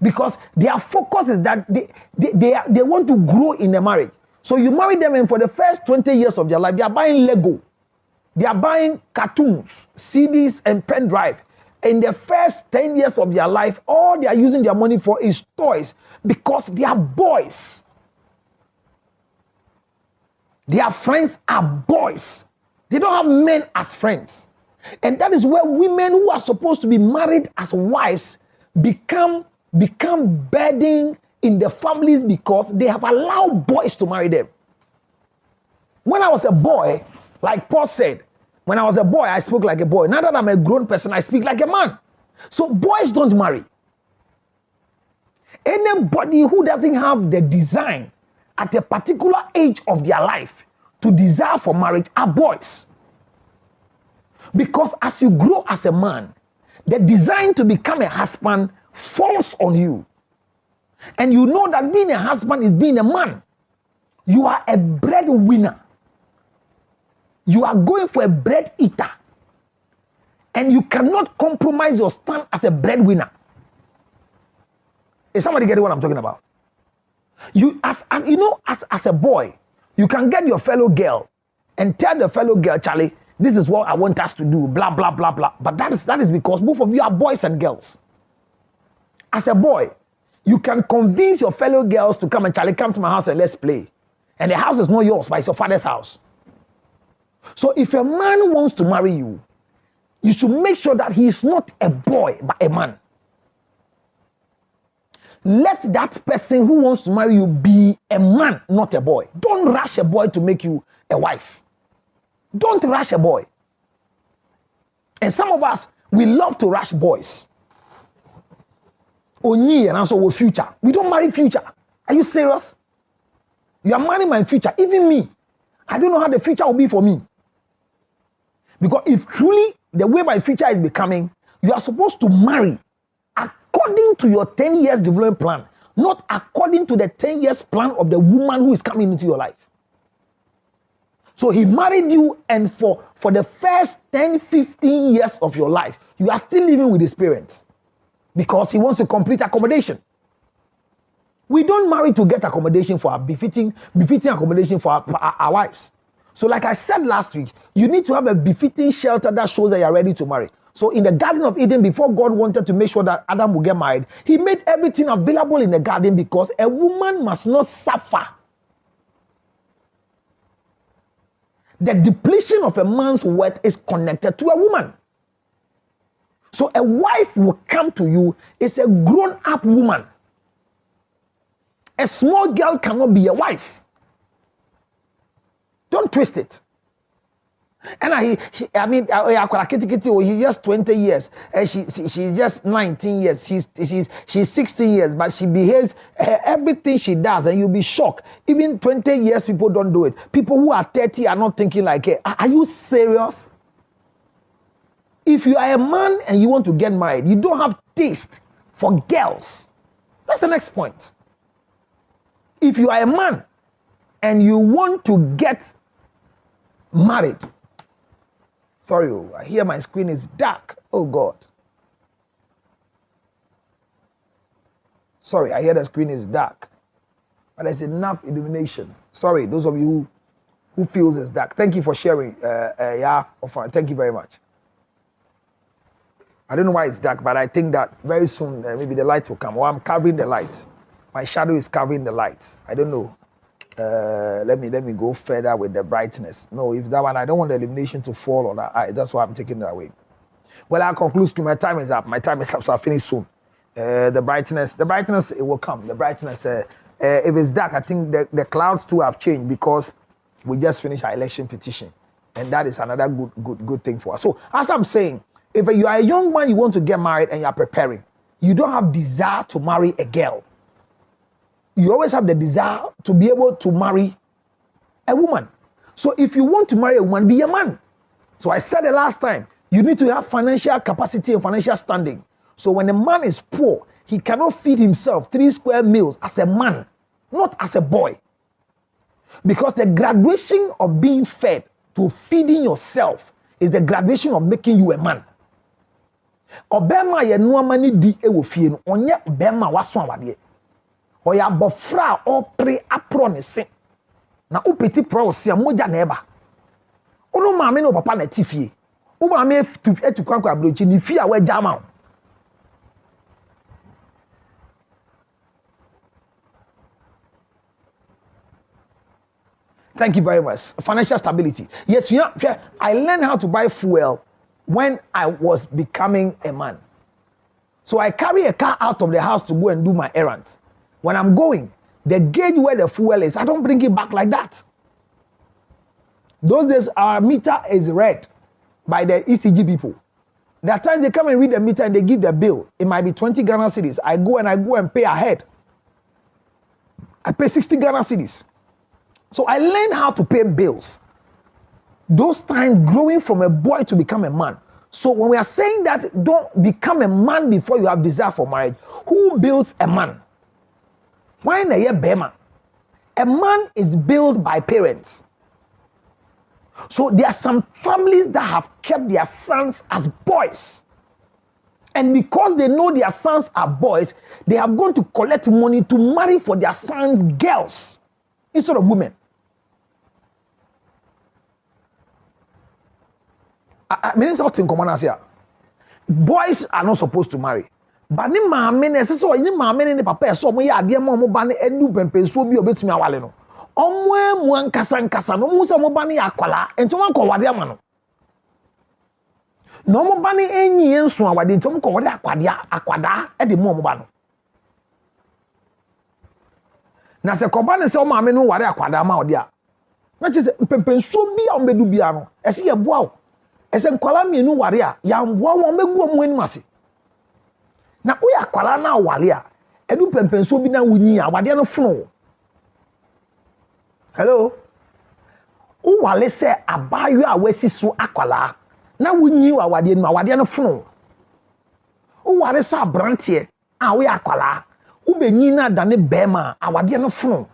Because their focus is that they want to grow in a marriage. So you marry them and for the first 20 years of their life, they are buying Lego. They are buying cartoons, CDs and pen drive. In the first 10 years of their life, all they are using their money for is toys because they are boys. Their friends are boys. They don't have men as friends. And that is where women who are supposed to be married as wives become burden in the families because they have allowed boys to marry them. When I was a boy, like Paul said, when I was a boy, I spoke like a boy. Now that I'm a grown person, I speak like a man. So boys don't marry. Anybody who doesn't have the design at a particular age of their life to desire for marriage are boys. Because as you grow as a man, the design to become a husband falls on you. And you know that being a husband is being a man. You are a breadwinner. You are going for a bread eater. And you cannot compromise your stand as a breadwinner. Is somebody getting what I'm talking about? You as a boy, you can get your fellow girl and tell the fellow girl, Charlie, this is what I want us to do, blah, blah, blah, blah. But that is because both of you are boys and girls. As a boy, you can convince your fellow girls to come and Charlie, come to my house and let's play. And the house is not yours, but it's your father's house. So if a man wants to marry you, you should make sure that he is not a boy, but a man. Let that person who wants to marry you be a man, not a boy. Don't rush a boy to make you a wife. Don't rush a boy. And some of us, we love to rush boys. Only and also with future. We don't marry future. Are you serious? You are marrying my future. Even me. I don't know how the future will be for me. Because if truly the way my future is becoming, you are supposed to marry according to your 10 years development plan, not according to the 10 years plan of the woman who is coming into your life. So he married you, and for the first 10, 15 years of your life, you are still living with his parents because he wants to complete accommodation. We don't marry to get accommodation for our befitting accommodation for our wives. So like I said last week, you need to have a befitting shelter that shows that you are ready to marry. So in the Garden of Eden, before God wanted to make sure that Adam would get married, he made everything available in the garden because a woman must not suffer. The depletion of a man's worth is connected to a woman. So a wife will come to you, is a grown-up woman. A small girl cannot be a wife. Don't twist it. And he's just 20 years. And she's just 19 years. She's 16 years, but she behaves everything she does, and you'll be shocked. Even 20 years, people don't do it. People who are 30 are not thinking like it. Are you serious? If you are a man and you want to get married, you don't have taste for girls. That's the next point. If you are a man and you want to get married, sorry, I hear my screen is dark. Oh God. Sorry, I hear the screen is dark. But there's enough illumination. Sorry, those of you who feels it's dark. Thank you for sharing. Thank you very much. I don't know why it's dark, but I think that very soon maybe the light will come. Or I'm covering the light. My shadow is covering the light. I don't know. Let me go further with the brightness. No, if that one, I don't want the illumination to fall on our eye. That's why I'm taking it away. Well, I'll conclude. My time is up. So I'll finish soon. The brightness, it will come. The brightness, if it's dark, I think the clouds too have changed because we just finished our election petition. And that is another good thing for us. So as I'm saying, if you are a young man, you want to get married and you are preparing, you don't have desire to marry a girl. You always have the desire to be able to marry a woman. So if you want to marry a woman, be a man. So I said the last time, you need to have financial capacity and financial standing. So when a man is poor, he cannot feed himself 3 square meals as a man, not as a boy. Because the graduation of being fed to feeding yourself is the graduation of making you a man. Obema ye nuama ni di ewo fie no onye bema waso awade. Oya bofra opre apro ne se. Na opeti pro se moja na eba. Ono maame no papa na tifie. Wo maame etu kwankwa abrochi ni fie a wa jama. Thank you very much. Financial stability. Yes, I learned how to buy fuel when I was becoming a man. So I carry a car out of the house to go and do my errands. When I'm going, the gauge where the fuel is, I don't bring it back like that. Those days, our meter is read by the ECG people. There are times they come and read the meter and they give the bill. It might be 20 Ghana cedis. I go and pay ahead. I pay 60 Ghana cedis. So I learned how to pay bills. Those times growing from a boy to become a man. So when we are saying that don't become a man before you have desire for marriage, who builds a man? Why na ye bema? A man is built by parents. So there are some families that have kept their sons as boys. And because they know their sons are boys, they have gone to collect money to marry for their sons' girls instead of women. I mean, something common as here. Boys are not supposed to marry. But ni maame na so ni maame ni papa so mo ya ade mo ba ne enu pempensuo bi obetumi awale no. Omo emu ankasa no mo se mo ba ne akwala ento man ko wade ama no. No mo ba ne enyi enso awade ento mo ko wade akwada e de mo ba no. Na se ko ba ne se o maame no wade akwada ma ode a. Na che se pempensuo bi a o medu bia no. E se ye boa o. Ese nkwala mienu ware a ya mboa won megu omu enu ase na uya kwala na wale a edu pempenso bi na wunyi a wade no fono. Hello, u wale se abayo a wasi so akwala na wunyi awade no awade no fono wo ware sa brantie a wo yakwala wo benyi na dane bema awade no fono.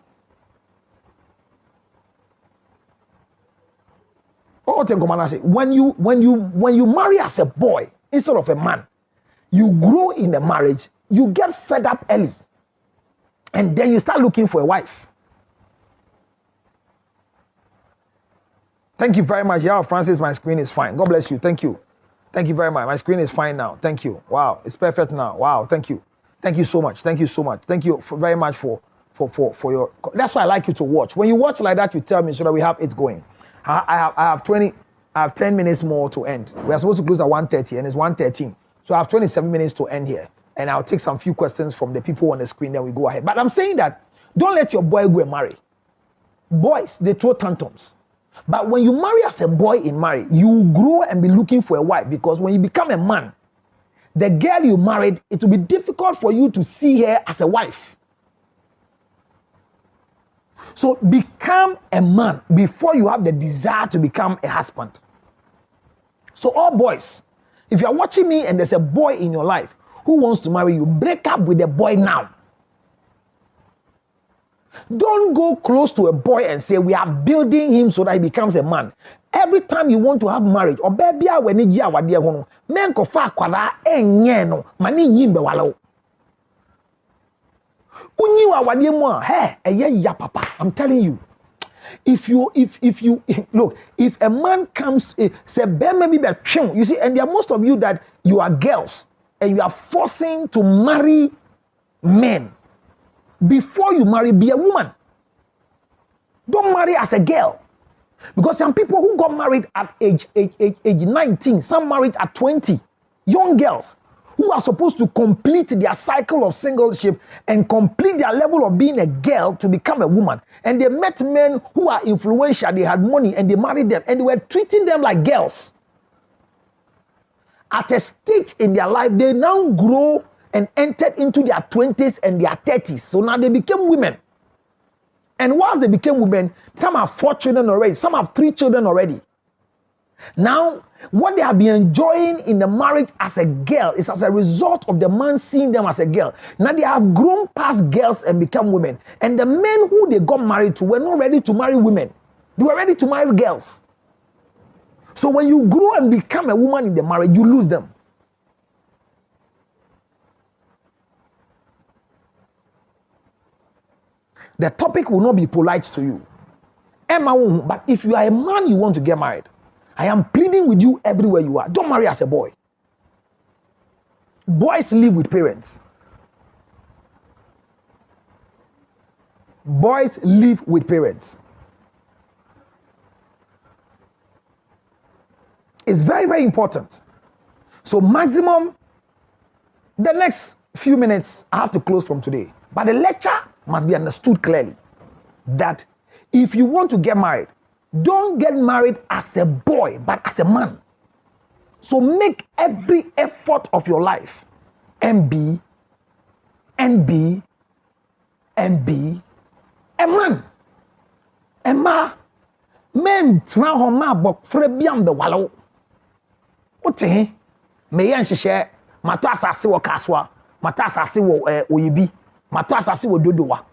What I say, when you marry as a boy instead of a man, you grow in the marriage, you get fed up early, and then you start looking for a wife. Thank you very much. Yeah, Francis, my screen is fine. God bless you. Thank you. Thank you very much. My screen is fine now. Thank you. Wow, it's perfect now. Wow, thank you. Thank you so much. Thank you so much. Thank you very much for your. That's why I like you to watch. When you watch like that, you tell me so that we have it going. I have 10 minutes more to end. We are supposed to close at 1:30 and it's 1:13. So I have 27 minutes to end here. And I'll take some few questions from the people on the screen, then we go ahead. But I'm saying that don't let your boy go and marry. Boys, they throw tantrums. But when you marry as a boy in marriage, you grow and be looking for a wife, because when you become a man, the girl you married, it will be difficult for you to see her as a wife. So become a man before you have the desire to become a husband. So all boys, if you are watching me and there's a boy in your life who wants to marry you, break up with the boy now. Don't go close to a boy and say we are building him so that he becomes a man. Every time you want to have marriage, or baby when you are wadi hono, men ko fa kwala enye no, mani nyimbe walo. Unyi wa wadi mo, hey, eye ya papa. I'm telling you. If you look, if a man comes, say maybe you see, and there are most of you that you are girls and you are forcing to marry men. Before you marry, be a woman. Don't marry as a girl. Because some people who got married at age 19, some married at 20, young girls who are supposed to complete their cycle of singleship and complete their level of being a girl to become a woman. And they met men who are influential, they had money, and they married them, and they were treating them like girls. At a stage in their life, they now grow and entered into their 20s and their 30s. So now they became women. And once they became women, some have 4 children already, some have 3 children already. Now, what they have been enjoying in the marriage as a girl is as a result of the man seeing them as a girl. Now they have grown past girls and become women. And the men who they got married to were not ready to marry women. They were ready to marry girls. So when you grow and become a woman in the marriage, you lose them. The topic will not be polite to you. Emma won't, but if you are a man, you want to get married, I am pleading with you everywhere you are. Don't marry as a boy. Boys live with parents. Boys live with parents. It's very, very important. So maximum, the next few minutes, I have to close from today. But the lecture must be understood clearly that if you want to get married, don't get married as a boy, but as a man. So make every effort of your life and be a man. Emma, men tna ho ma bok frebiam be walo. Ote me yan hihye mato asase wo kaswa, mato asase wo oyibi, mato asase wo dodowa.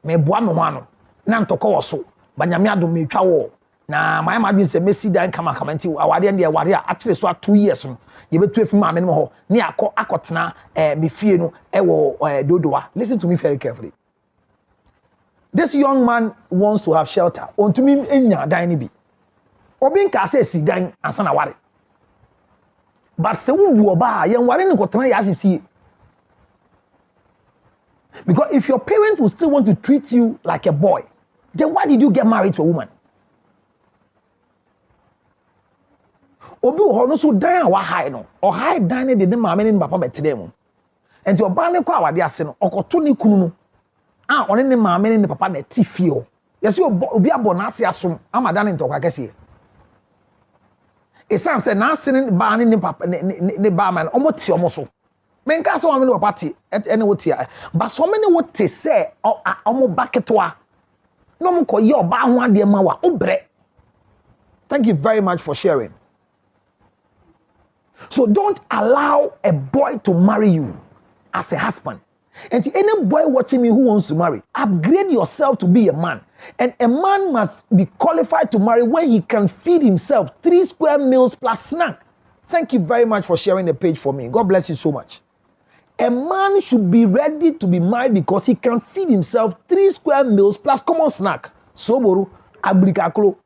Me boa me ho ano na ntoko wo so. Banyame adom me twa wo. Na my madwin se Messi dan kama nti awade ne awade a akire so 2 years no ye betu afi maame no ho ne akotena me fie no wo dodowa. Listen to me very carefully. This young man wants to have shelter. Ontumi enya dan ni bi. Obi nka se si dan ansa na ware. But se wo bu oba ye ware ne kotena ya asisi. Because if your parents will still want to treat you like a boy, then why did you get married to a woman? Obi ho no so dan a wa high no o high dan ne de maame ne papa betede mu enti oba ne kwa awade ase no okoto ne kunu no a one ne maame ne papa na ti fie o yesi obi abo na ase asom amada ne ntokwa kese esan se na ase ne ba ne papa ne ba man omo ti omo so men ka so maame ne papa ti ene wo ti ba so me ne wo ti se omo baketoa no mo ko ye oba ho ade ma wa obre. Thank you very much for sharing. So don't allow a boy to marry you as a husband. And any boy watching me who wants to marry, upgrade yourself to be a man. And a man must be qualified to marry when he can feed himself 3 square meals plus snack. Thank you very much for sharing the page for me. God bless you so much. A man should be ready to be married because he can feed himself 3 square meals plus common snack. Soboru, abrikaklo.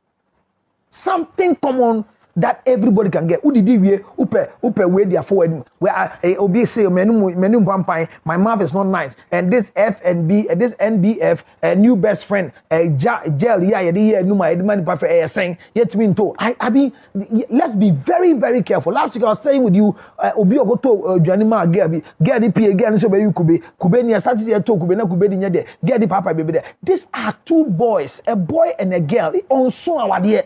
Something common that everybody can get. Upe way their forward. Where obi say menu pampai. My mouth is not nice. And this FNB, this NBF, a new best friend, gel yeah numa edman perfect saying yet mean to. I mean, let's be very very careful. Last week I was saying with you, obi ogoto Janima get the PA again so you kube ni start here to kube na kube ni there. Get the papa baby there. These are 2 boys, a boy and a girl. On so our dear.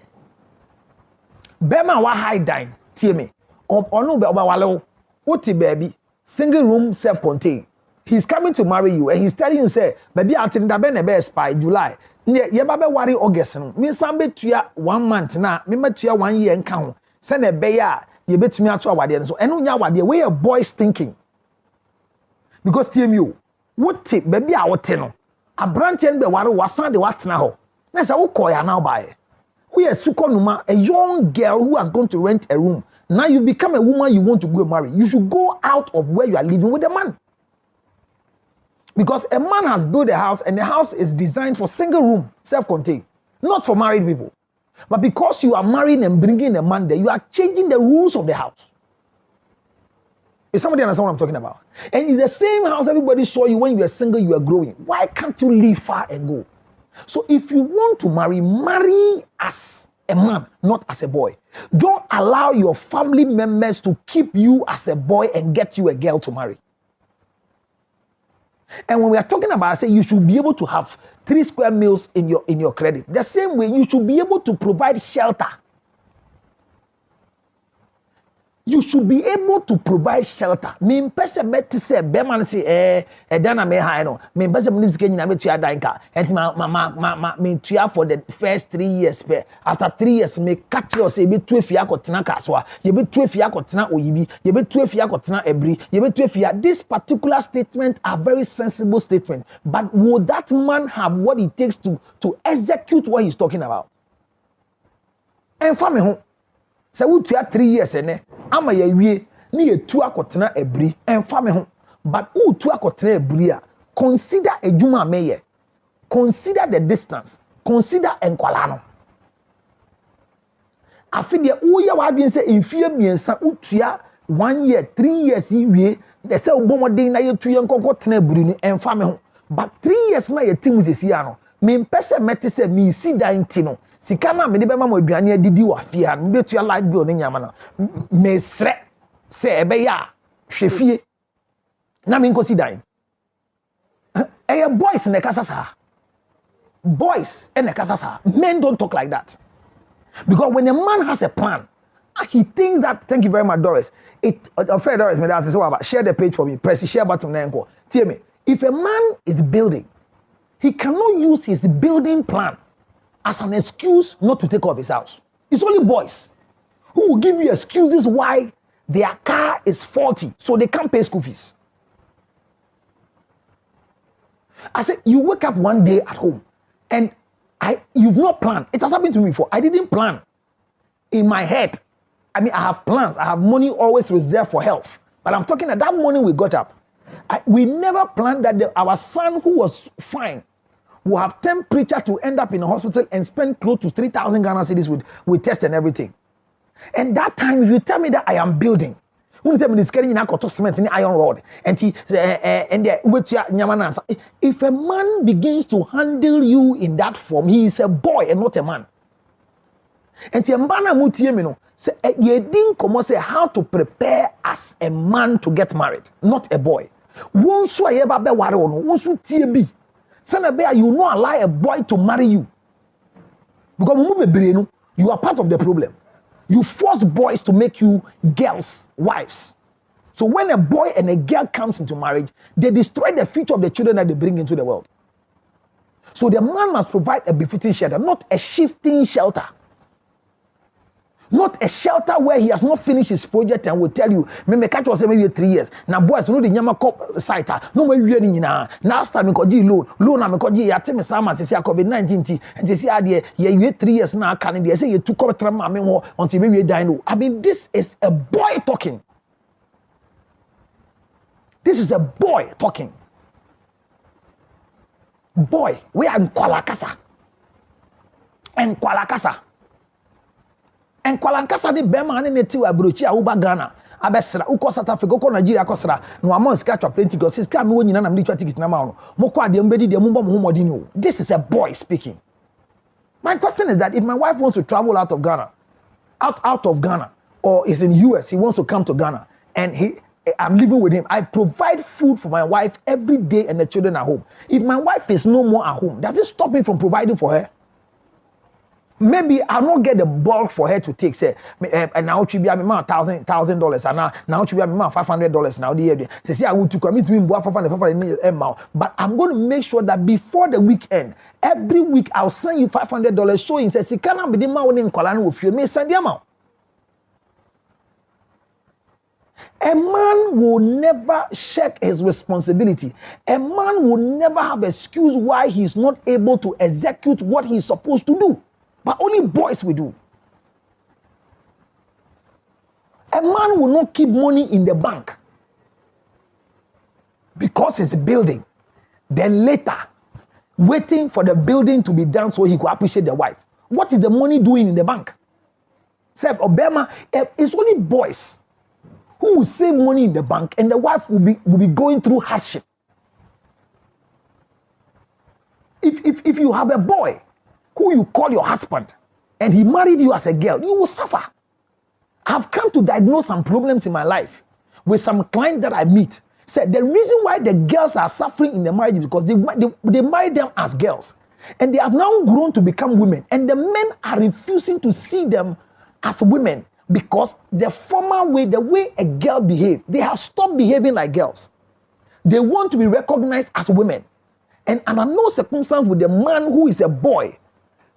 Bema wa high dine, tie me. Onu be oba wale uti baby, single room self-contained. He's coming to marry you and he's telling you say, baby atin da be ne be spy July. Ye ba be worry August no. Me sambe tuya 1 month na, me tuya 1 year nka ho. Se na be ya ye betumi ato awade no so. Eno nya awade we a boys thinking. Because tie me o, wote baby a wote no. Abrante be worry wasan de watena ho. Na say wo koya na obaye. We are Sukonuma, a young girl who has gone to rent a room. Now you become a woman you want to go marry. You should go out of where you are living with a man. Because a man has built a house and the house is designed for single room, self-contained, not for married people. But because you are marrying and bringing a man there, you are changing the rules of the house. Is somebody understand what I'm talking about? And it's the same house everybody saw you when you were single, you were growing. Why can't you leave far and go? So if you want to marry as a man, not as a boy. Don't allow your family members to keep you as a boy and get you a girl to marry. And when we are talking about, say you should be able to have 3 square meals in your credit. The same way you should be able to provide shelter. You should be able to provide shelter. Me person met say beman say dana me high no. Me person lives Kenya na me tuya danka. And ma me tuya for the first 3 years pe. After 3 years me catch you say be 12 year akotena kaswa. You be 12 year akotena oyibi. You be 12 year akotena ebri. You be 12 year. This particular statement are very sensible statement. But would that man have what it takes to execute what he's talking about? And for me home. Say we tuya 3 years ene. Ama ya wie ni ye tu akotena ebri emfa me ho but who tu akotena ebri a consider ejuma meye, consider the distance, consider enkwala no afide wo ye wa bi say mfie miensa utua 1 year 3 years wie de say obomodin na ye tu ye nkokotena ebri ni emfa me ho but 3 years na ye timu sesia no me mpese mete say me si dan ti no sika na me de be ma mo aduane adidi wa fie ha me betu ya light bill ne nyama na me sre se ebe ya hwefie na me nkosi dan boys in the kasasa boys in the kasasa men don't talk like that because when a man has a plan he thinks that thank you very much Doris fair Doris me that's so about share the page for me press the share button na enko tell me if a man is building he cannot use his building plan as an excuse not to take off his house. It's only boys who will give you excuses why their car is faulty, so they can't pay school fees. I said, you wake up one day at home and you've not planned. It has happened to me before. I didn't plan. In my head, I mean, I have plans. I have money always reserved for health. But I'm talking at that morning we got up. We never planned that our son who was fine will have 10 preachers to end up in a hospital and spend close to 3,000 Ghana cedis with tests and everything. And that time, if you tell me that I am building, when you tell me this getting in cement in iron rod, and if a man begins to handle you in that form, he is a boy and not a man. And say how to prepare as a man to get married, not a boy. Once you you not allow a boy to marry you. Because you are part of the problem. You force boys to make you girls' wives. So when a boy and a girl comes into marriage, they destroy the future of the children that they bring into the world. So the man must provide a befitting shelter, not a shifting shelter. Not a shelter where he has not finished his project and will tell you, me catch was maybe 3 years. Now boys, no the nyama cop site. No way we ni na. Last time me koji loan na me koji ya tell me sama say COVID-19 ti. And they say adie you 3 years now can they say you took up trauma me ho until we die no. I mean this is a boy talking. This is a boy talking. Boy, we are in Kwalakasa. And Kwalakasa. And Kwalankasa de bema ane neti wa brochi a uba Ghana. Abesra, uko South Africa, uko Nigeria kosra. No amon sketch of plenty because ska me woni na me litwa ticket na ma no. Moko ade mbedi de mumbo mo modini o. This is a boy speaking. My question is that if my wife wants to travel out of Ghana, out of Ghana, or is in US, he wants to come to Ghana, and I'm living with him. I provide food for my wife every day and the children at home. If my wife is no more at home, does it stop me from providing for her? Maybe I'll not get the bulk for her to take. Say, and now she be a man $1,000, and now she be a man $500. Now the year, say I want to commit me $500 but I'm going to make sure that before the weekend, every week I'll send you $500. Showing says, "Can I be the man in Kolani with you?" Me send the amount. A man will never shirk his responsibility. A man will never have excuse why he's not able to execute what he's supposed to do. But only boys will do. A man will not keep money in the bank because it's building. Then later, waiting for the building to be done so he could appreciate the wife. What is the money doing in the bank? Except Obama, it's only boys who will save money in the bank and the wife will be going through hardship. If you have a boy who you call your husband and he married you as a girl, you will suffer. I've come to diagnose some problems in my life with some clients that I meet. Said the reason why the girls are suffering in the marriage is because they married them as girls and they have now grown to become women, and the men are refusing to see them as women because the former way, the way a girl behaves, they have stopped behaving like girls. They want to be recognized as women. And under no circumstance would the man who is a boy,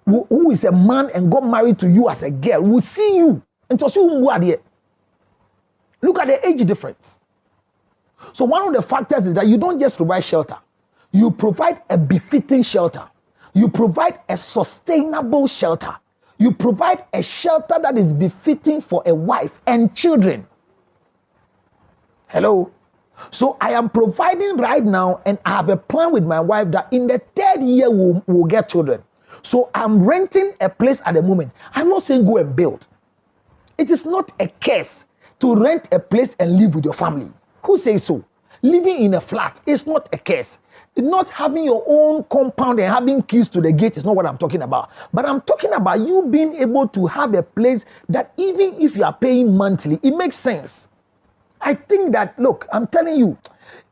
who is a man and got married to you as a girl, will see you and just you. Look at the age difference. So one of the factors is that you don't just provide shelter. You provide a befitting shelter. You provide a sustainable shelter. You provide a shelter that is befitting for a wife and children. Hello? So I am providing right now, and I have a plan with my wife that in the 3rd year we'll get children. So I'm renting a place at the moment. I'm not saying go and build. It is not a curse to rent a place and live with your family. Who says so? Living in a flat is not a curse. Not having your own compound and having keys to the gate is not what I'm talking about. But I'm talking about you being able to have a place that even if you are paying monthly, it makes sense. I think that, look, I'm telling you,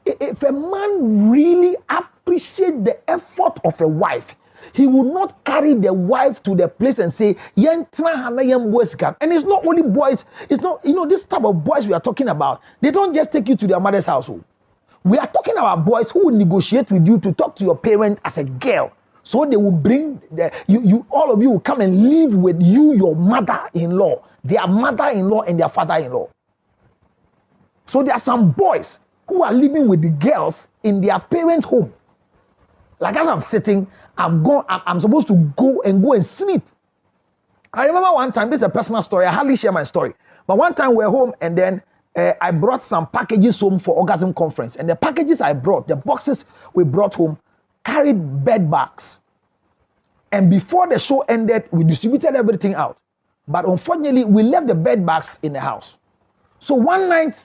if a man really appreciates the effort of a wife, he will not carry the wife to the place and say, and it's not only boys, it's not, this type of boys we are talking about, they don't just take you to their mother's household. We are talking about boys who will negotiate with you to talk to your parent as a girl. So they will bring, all of you will come and live with you, your mother-in-law, their mother-in-law and their father-in-law. So there are some boys who are living with the girls in their parents' home. Like as I'm sitting, I'm supposed to go and sleep. I remember one time, this is a personal story, I hardly share my story. But one time we're home and then I brought some packages home for Orgasm Conference. And the packages I brought, the boxes we brought home, carried bed bags. And before the show ended, we distributed everything out. But unfortunately, we left the bed bags in the house. So one night,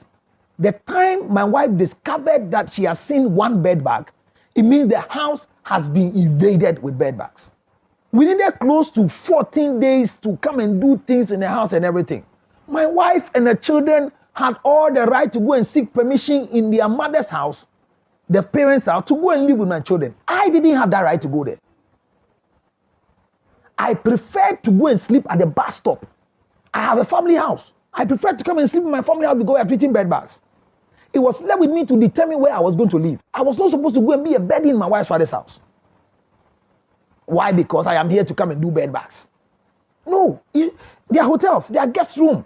the time my wife discovered that she has seen one bed bag, it means the house has been invaded with bed bags. We needed close to 14 days to come and do things in the house and everything. My wife and the children had all the right to go and seek permission in their mother's house, the parents' house, to go and live with my children. I didn't have that right to go there. I preferred to go and sleep at the bus stop. I have a family house. I preferred to come and sleep in my family house because I have 15 bed bags. It was left with me to determine where I was going to live. I was not supposed to go and be a bed in my wife's father's house. Why? Because I am here to come and do bed bags. No, they are hotels, they are guest room.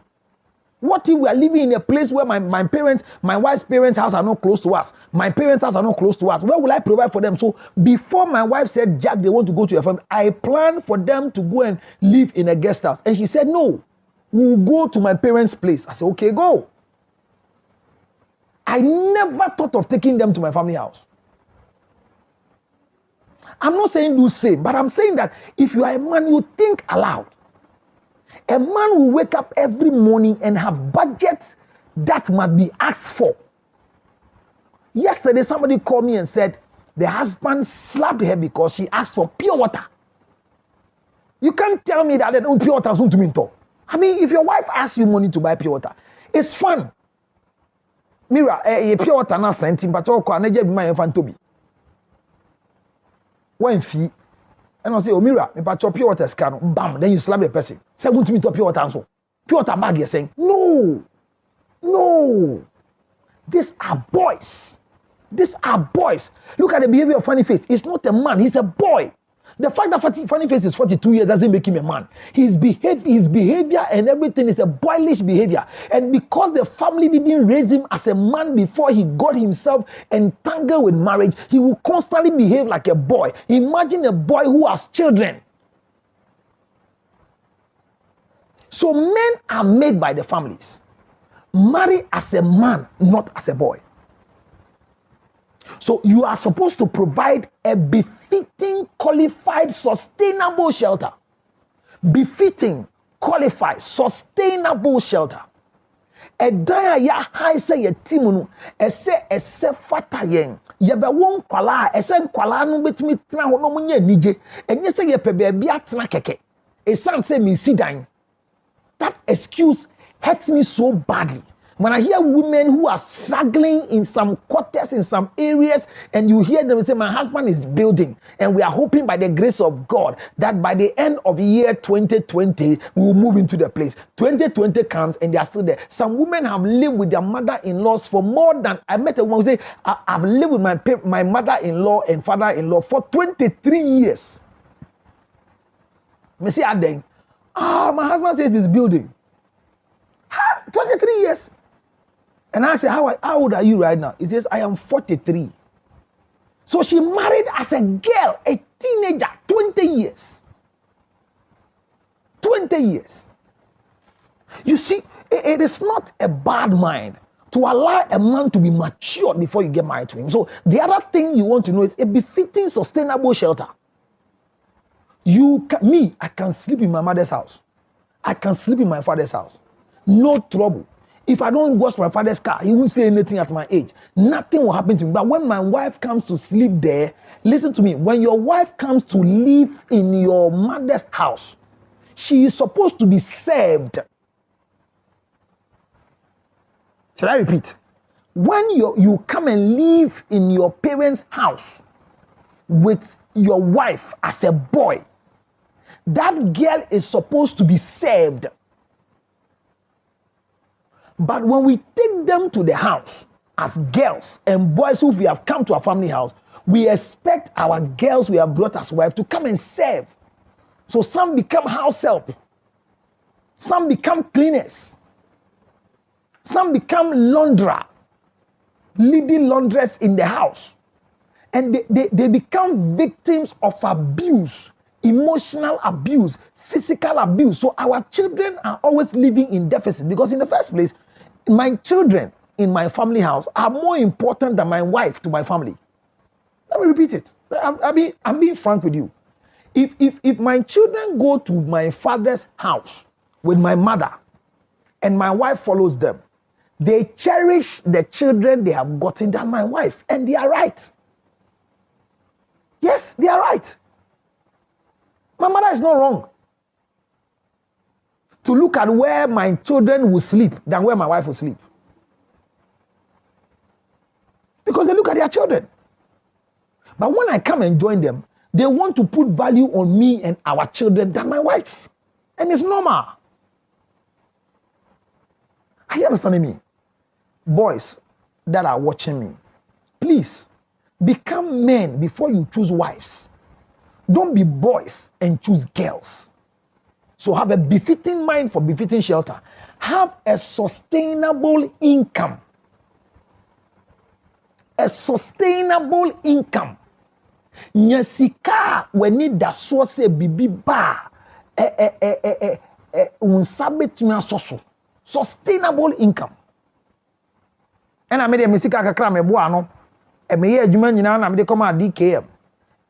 What if we are living in a place where my parents, my wife's parents' house are not close to us? My parents' house are not close to us. Where will I provide for them? So before my wife said, Jack, they want to go to your family, I planned for them to go and live in a guest house. And she said, no, we'll go to my parents' place. I said, okay, go. I never thought of taking them to my family house. I'm not saying do same, but I'm saying that if you are a man, you think aloud. A man will wake up every morning and have budgets that must be asked for. Yesterday, somebody called me and said the husband slapped her because she asked for pure water. You can't tell me that pure water is not to me. I mean, if your wife asks you money to buy pure water, it's fun. Mira, pure water na senti, but all kwa neje bi ma enfan tobi. When fee, and I say, oh Mira, me but pure water scan, bam, then you slap the person. Say go to me to pure water so. Pure water bag you're saying, no. These are boys. These are boys. Look at the behavior of Funny Face. He's not a man, he's a boy. The fact that Funny Face is 42 years doesn't make him a man. His behavior and everything is a boyish behavior. And because the family didn't raise him as a man before he got himself entangled with marriage, he will constantly behave like a boy. Imagine a boy who has children. So men are made by the families. Marry as a man, not as a boy. So you are supposed to provide a befitting, qualified, sustainable shelter. Befitting, qualified, sustainable shelter. A dia ya high say ye timunu, ese fata yen. Ye be won kwala, ese kwala no betimi tena ho no munye nije. Enye say ye pe baabi atena keke. Esan say me sidan. That excuse hurts me so badly. When I hear women who are struggling in some quarters, in some areas, and you hear them say, my husband is building, and we are hoping by the grace of God that by the end of the year 2020, we will move into the place. 2020 comes and they are still there. Some women have lived with their mother-in-laws for more than, I met a woman who say, I've lived with my mother-in-law and father-in-law for 23 years. Me say, my husband says he's building. 23 years. And I said, how old are you right now? He says, I am 43. So she married as a girl, a teenager, 20 years. 20 years. You see, it is not a bad mind to allow a man to be matured before you get married to him. So the other thing you want to know is a befitting, sustainable shelter. I can sleep in my mother's house. I can sleep in my father's house. No trouble. If I don't wash my father's car, he won't say anything at my age. Nothing will happen to me. But when my wife comes to sleep there, listen to me. When your wife comes to live in your mother's house, she is supposed to be served. Should I repeat? When you come and live in your parents' house with your wife as a boy, that girl is supposed to be served. But when we take them to the house as girls and boys who we have come to our family house, we expect our girls we have brought as wives to come and serve. So some become house help. Some become cleaners. Some become launderer, leading laundress in the house. And they become victims of abuse, emotional abuse, physical abuse. So our children are always living in deficit because in the first place, my children in my family house are more important than my wife to my family. Let me repeat it. I'm being frank with you. If my children go to my father's house with my mother and my wife follows them, they cherish the children they have gotten than my wife. And they are right. Yes, they are right. My mother is not wrong to look at where my children will sleep than where my wife will sleep. Because they look at their children. But when I come and join them, they want to put value on me and our children than my wife. And it's normal. Are you understanding me? Boys that are watching me, please become men before you choose wives. Don't be boys and choose girls. So have a befitting mind for befitting shelter. Have a sustainable income. A sustainable income. Nyasika when da so se bibi ba unsabetumi asoso. Sustainable income. And I made a misika kakra me bo ano. E me ye adwuma nyina na me de come DKM.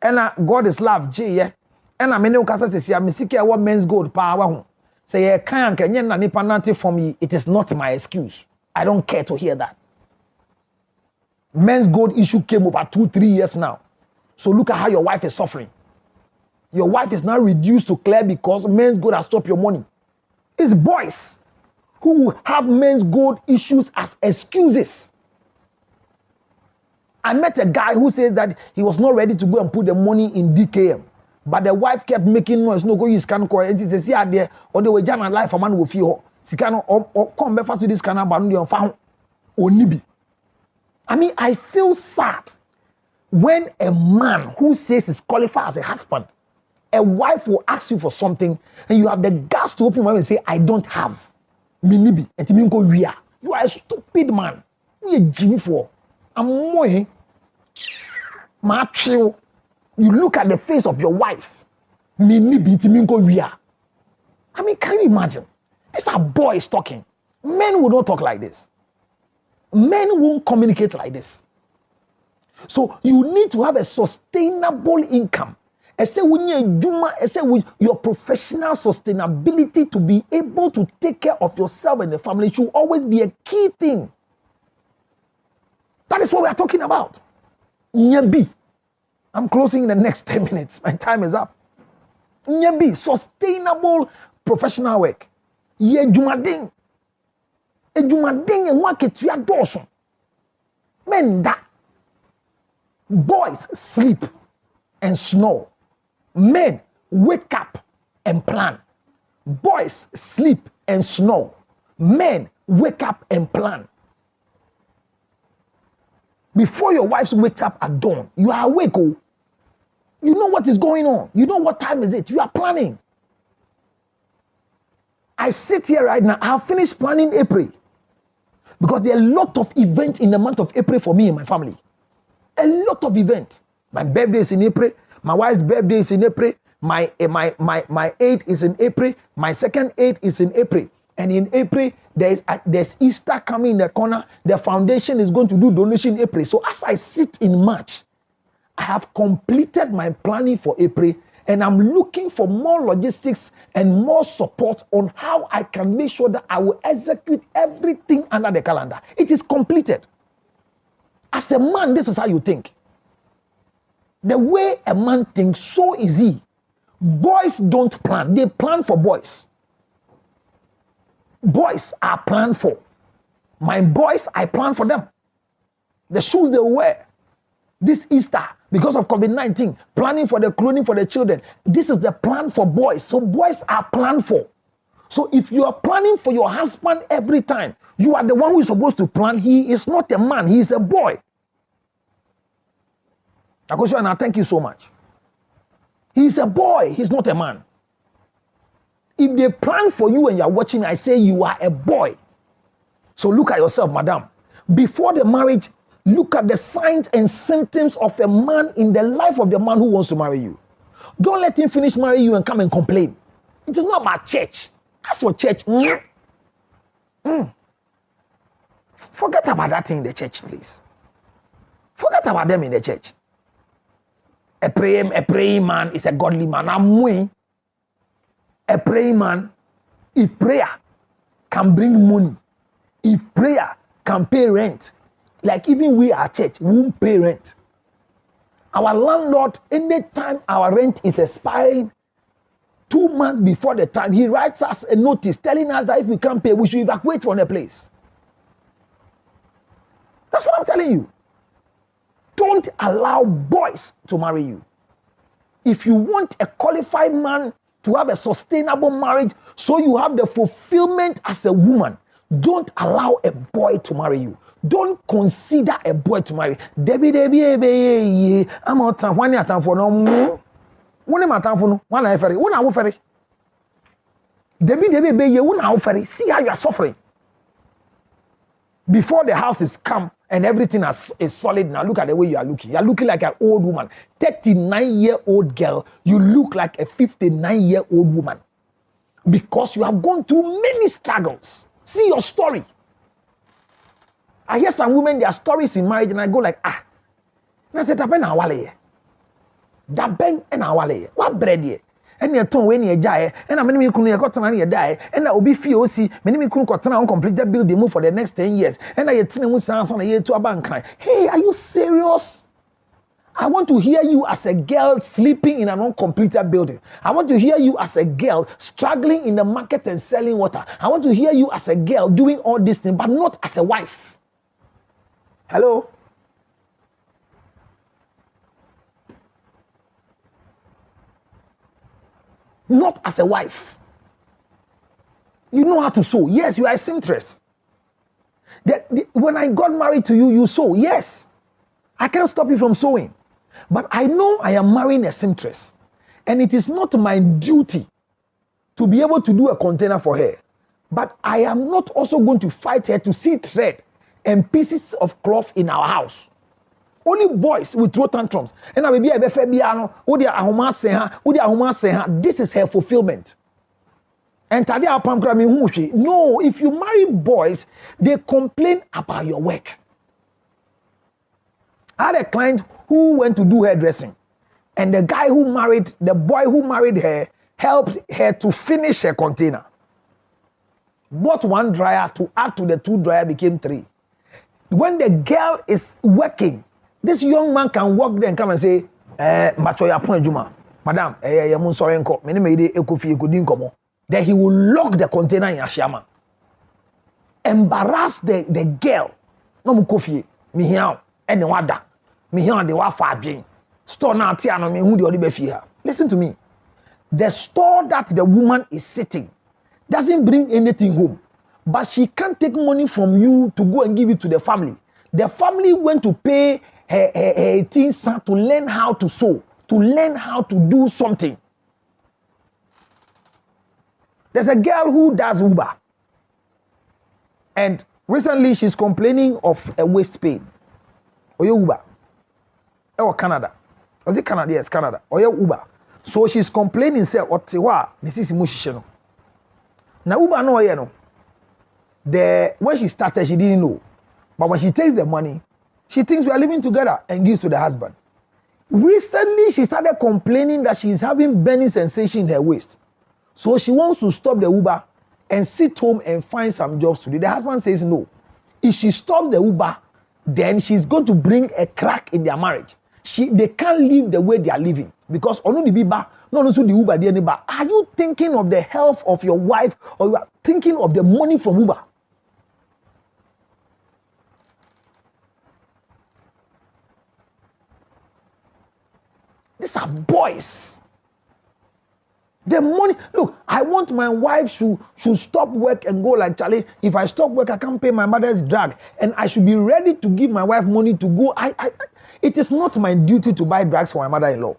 And God is love J. And I mean, you can say, I'm seeking what men's gold power. Say, I can't get any penalty for me. It is not my excuse. I don't care to hear that. Men's gold issue came over 2-3 years now. So look at how your wife is suffering. Your wife is now reduced to clear because men's gold has stopped your money. It's boys who have men's gold issues as excuses. I met a guy who says that he was not ready to go and put the money in DKM. But the wife kept making noise. No, go use scan call. And he says, "See, there on the way, Jana life a man will feel. Sikano or come back to this kind of banu on found onibi." I mean, I feel sad when a man who says is qualified as a husband, a wife will ask you for something, and you have the guts to open your mouth and say, "I don't have." Minibi, and you go ria. You are a stupid man. You are Jimmy for. I'm more. Macho. You look at the face of your wife. I mean, can you imagine? These are boys talking. Men will not talk like this. Men won't communicate like this. So you need to have a sustainable income. I say with your professional sustainability to be able to take care of yourself and the family should always be a key thing. That is what we are talking about. Nyabi. I'm closing in the next 10 minutes. My time is up. Nyabi, sustainable professional work. Ye jumading. E jumading and market ya doson. Men da. Boys sleep and snore. Men wake up and plan. Boys sleep and snore. Men wake up and plan. Before your wives wake up at dawn, you are awake. Oh. You know what is going on. You know what time is it. You are planning. I sit here right now. I have finished planning April. Because there are a lot of events in the month of April for me and my family. A lot of events. My birthday is in April. My wife's birthday is in April. My 8th is in April. My second 8th is in April. And in April, there's Easter coming in the corner. The foundation is going to do donation in April. So as I sit in March, I have completed my planning for April, and I'm looking for more logistics and more support on how I can make sure that I will execute everything under the calendar. It is completed. As a man, this is how you think. The way a man thinks, so is he. Boys don't plan. They plan for boys. Boys are planned for. My boys, I plan for them. The shoes they wear this Easter because of COVID-19, planning for the clothing for the children. This is the plan for boys. So boys are planned for. So if you are planning for your husband every time, you are the one who is supposed to plan. He is not a man. He is a boy. Akosua, thank you so much. He is a boy. He's not a man. If they plan for you and you are watching, I say you are a boy. So look at yourself, madam. Before the marriage, look at the signs and symptoms of a man in the life of the man who wants to marry you. Don't let him finish marrying you and come and complain. It is not about church. As for church, forget about that thing in the church, please. Forget about them in the church. A praying man is a godly man. A praying man, if prayer can bring money, if prayer can pay rent, like even we at church, we won't pay rent. Our landlord, anytime our rent is expiring, 2 months before the time, he writes us a notice telling us that if we can't pay, we should evacuate from the place. That's what I'm telling you. Don't allow boys to marry you. If you want a qualified man to have a sustainable marriage, so you have the fulfillment as a woman, don't allow a boy to marry you. Don't consider a boy to marry. I'm out for no. When am I time for no? When I ferry? When I will ferry? Debbie, you won't offer. See how you are suffering. Before the house is come and everything is solid, now look at the way you are looking. You are looking like an old woman. 39-year-old girl, you look like a 59-year-old woman. Because you have gone through many struggles. See your story. I hear some women, their stories in marriage, and I go like, I said, what bread here? And you're told when you die, and I'm going to got on die, and I will be FOC, many couldn't got on completed building move for the next 10 years, and I tell them sounds on a year to a bank. Hey, are you serious? I want to hear you as a girl sleeping in an uncompleted building. I want to hear you as a girl struggling in the market and selling water. I want to hear you as a girl doing all these things, but not as a wife. Hello? Not as a wife. You know how to sew. Yes, you are a seamstress. When I got married to you, you sew. Yes. I can't stop you from sewing. But I know I am marrying a seamstress. And it is not my duty to be able to do a container for her. But I am not also going to fight her to see thread and pieces of cloth in our house. Only boys will throw tantrums. And I will be a this is her fulfillment. And no, if you marry boys, they complain about your work. I had a client who went to do hairdressing, and the boy who married her, helped her to finish her container. Bought one dryer to add to the 2 dryer became 3. When the girl is working, this young man can walk there and come and say, Madam, then he will lock the container in Ashama. Embarrass the girl. No mu kofi, mi hiao, ene wada. Mi hiao de wa fa adwen. Store na ati ano mi hu de odi be fi ha. Listen to me. The store that the woman is sitting doesn't bring anything home. But she can't take money from you to go and give it to the family. The family went to pay her 18 cents to learn how to sew, to learn how to do something. There's a girl who does Uber. And recently she's complaining of a waist pain. Oyo Uber. Or Canada. Was it Canada? Yes, Canada. Oyo Uber. So she's complaining, say, Otiwa, this is Mushisheno. Now Uber no oyo no. When she started, she didn't know. But when she takes the money, she thinks we are living together and gives to the husband. Recently, she started complaining that she is having burning sensation in her waist. So she wants to stop the Uber and sit home and find some jobs to do. The husband says no. If she stops the Uber, then she's going to bring a crack in their marriage. They can't live the way they are living. Because the Uber, are you thinking of the health of your wife, or you are thinking of the money from Uber? These are boys. The money, look, I want my wife should stop work and go like, Charlie, if I stop work, I can't pay my mother's drug. And I should be ready to give my wife money to go. It is not my duty to buy drugs for my mother-in-law.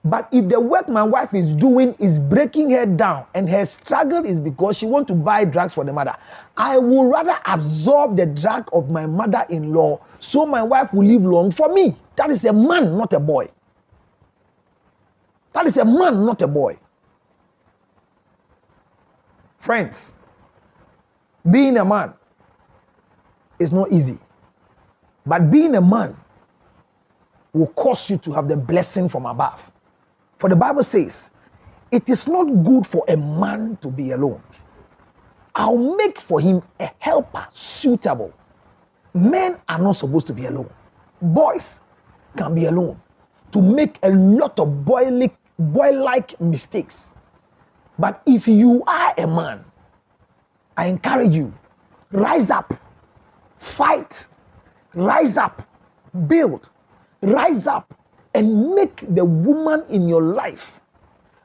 But if the work my wife is doing is breaking her down and her struggle is because she wants to buy drugs for the mother, I would rather absorb the drug of my mother-in-law so my wife will live long for me. That is a man, not a boy. That is a man, not a boy. Friends, being a man is not easy. But being a man will cause you to have the blessing from above. For the Bible says, it is not good for a man to be alone. I'll make for him a helper suitable. Men are not supposed to be alone. Boys can be alone to make a lot of boy-like mistakes. But if you are a man, I encourage you, rise up, fight, rise up, build, rise up, and make the woman in your life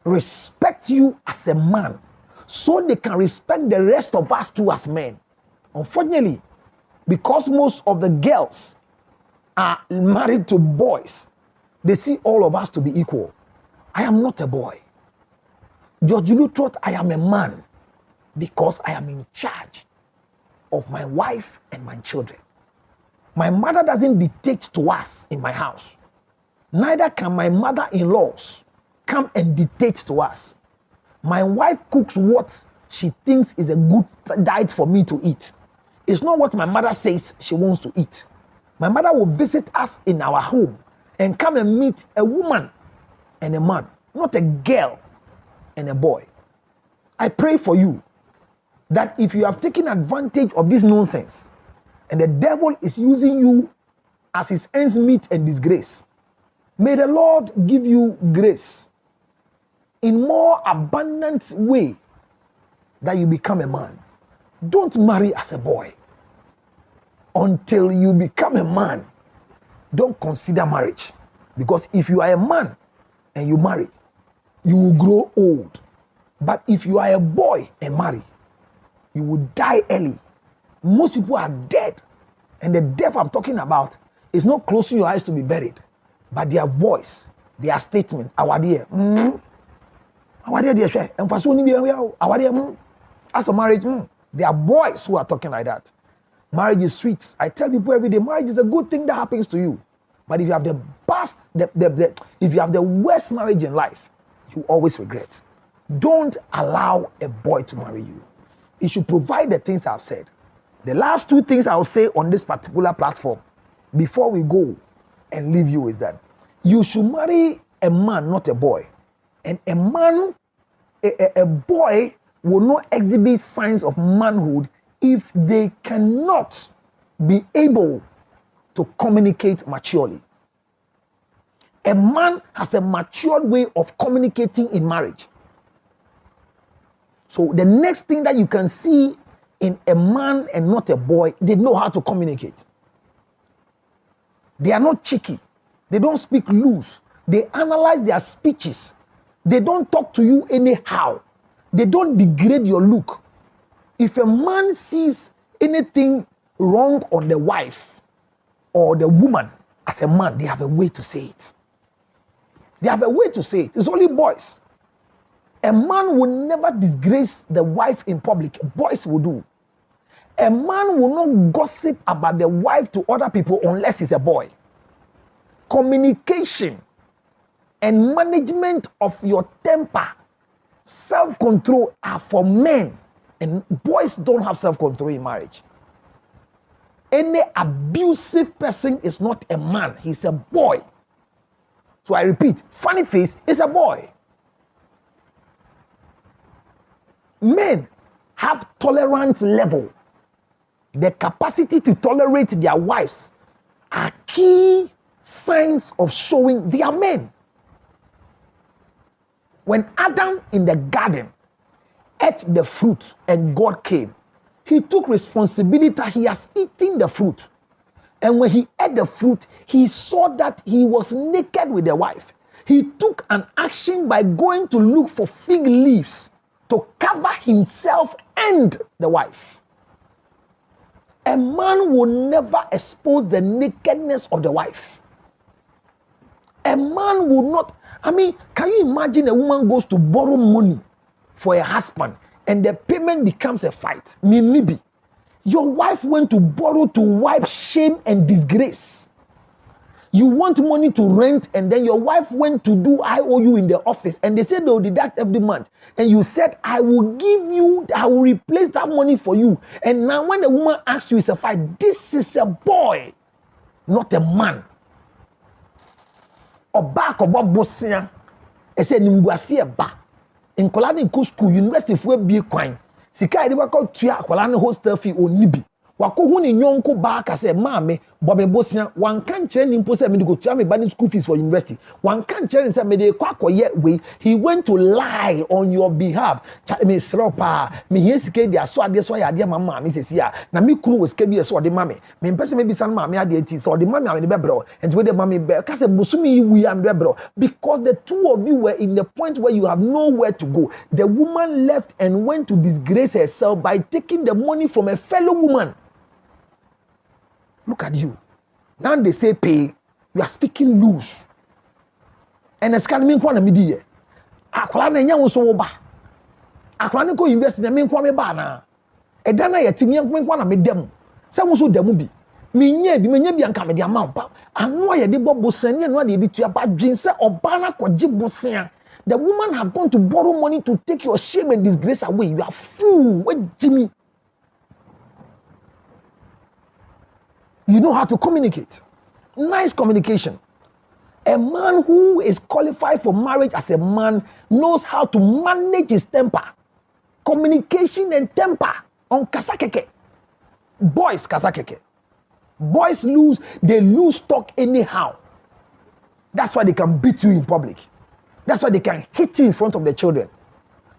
respect you as a man, so they can respect the rest of us too as men. Unfortunately, because most of the girls are married to boys, they see all of us to be equal. I am not a boy. George Lutrot, I am a man. because I am in charge of my wife and my children. My mother doesn't dictate to us in my house. Neither can my mother-in-laws come and dictate to us. My wife cooks what she thinks is a good diet for me to eat. It's not what my mother says she wants to eat. My mother will visit us in our home and come and meet a woman and a man, not a girl and a boy. I pray for you that if you have taken advantage of this nonsense and the devil is using you as his ends meet and disgrace, may the Lord give you grace in more abundant way that you become a man. Don't marry as a boy. Until you become a man, don't consider marriage. Because if you are a man and you marry, you will grow old. But if you are a boy and marry, you will die early. Most people are dead. And the death I'm talking about is not closing your eyes to be buried, but their voice, their statement, our dear, as a marriage, there are boys who are talking like that. Marriage is sweet. I tell people every day, marriage is a good thing that happens to you. But if you have if you have the worst marriage in life, you always regret. Don't allow a boy to marry you. He should provide the things I've said. The last two things I'll say on this particular platform before we go and leave you is that you should marry a man, not a boy. And a man, a boy will not exhibit signs of manhood if they cannot be able to communicate maturely. A man has a matured way of communicating in marriage. So the next thing that you can see in a man and not a boy, they know how to communicate. They are not cheeky. They don't speak loose. They analyze their speeches. They don't talk to you anyhow. They don't degrade your look. If a man sees anything wrong on the wife or the woman, as a man, they have a way to say it. They have a way to say it. It's only boys. A man will never disgrace the wife in public. Boys will do. A man will not gossip about the wife to other people unless he's a boy. Communication and management of your temper, self-control are for men. And boys don't have self-control in marriage. Any abusive person is not a man. He's a boy. So I repeat, funny face is a boy. Men have tolerance level. The capacity to tolerate their wives are key signs of showing they are men. When Adam in the garden ate the fruit and God came, he took responsibility that he has eaten the fruit. And when he ate the fruit, he saw that he was naked with the wife. He took an action by going to look for fig leaves to cover himself and the wife. A man will never expose the nakedness of the wife. A man will not. Can you imagine a woman goes to borrow money for a husband and the payment becomes a fight? Maybe your wife went to borrow to wipe shame and disgrace. You want money to rent and then your wife went to do IOU in the office and they said they'll deduct every month. And you said, I will replace that money for you. And now when the woman asks you, it's a fight. This is a boy, not a man. Oba ko bosia e se nimguase e ba nkola ne ko school university fo bie kwan sika ide ba ko tua akola ne hostel fee onibi wako hu ne nyonko ba ka se maame bobe bosia wan kan kire ni mpo se me go tua me ba school fees for university wan kan kire se me de kwa koye we he went to lie on your behalf me sropa me he sika dia so ade so ya ade mama me sesi a na me kunu wo sika bi so ade mame me mpese me bi san mame ade ati so ade mame ame be bro and we de mame be ka se busumi wi am be bro because the two of you were in the point where you have nowhere to go. The woman left and went to disgrace herself by taking the money from a fellow woman. Look at you. Now they say pay, you are speaking loose. And it's coming from the media. Akwala na nya wo so wo ba. akwani ko university na me nkwa me ba na eda na yeti me nkwa na me dem se wo so dem bi menya bi anka me de amount pa ano ye de bobosan ne no de di tua ba dwen se oba na koje bosan the woman have gone to borrow money to take your shame and disgrace away. You are fool. What Jimmy? You know how to communicate. Nice communication. A man who is qualified for marriage as a man knows how to manage his temper. Communication and temper on kasakeke. Boys kasakeke. Boys lose talk anyhow. That's why they can beat you in public. That's why they can hit you in front of the children.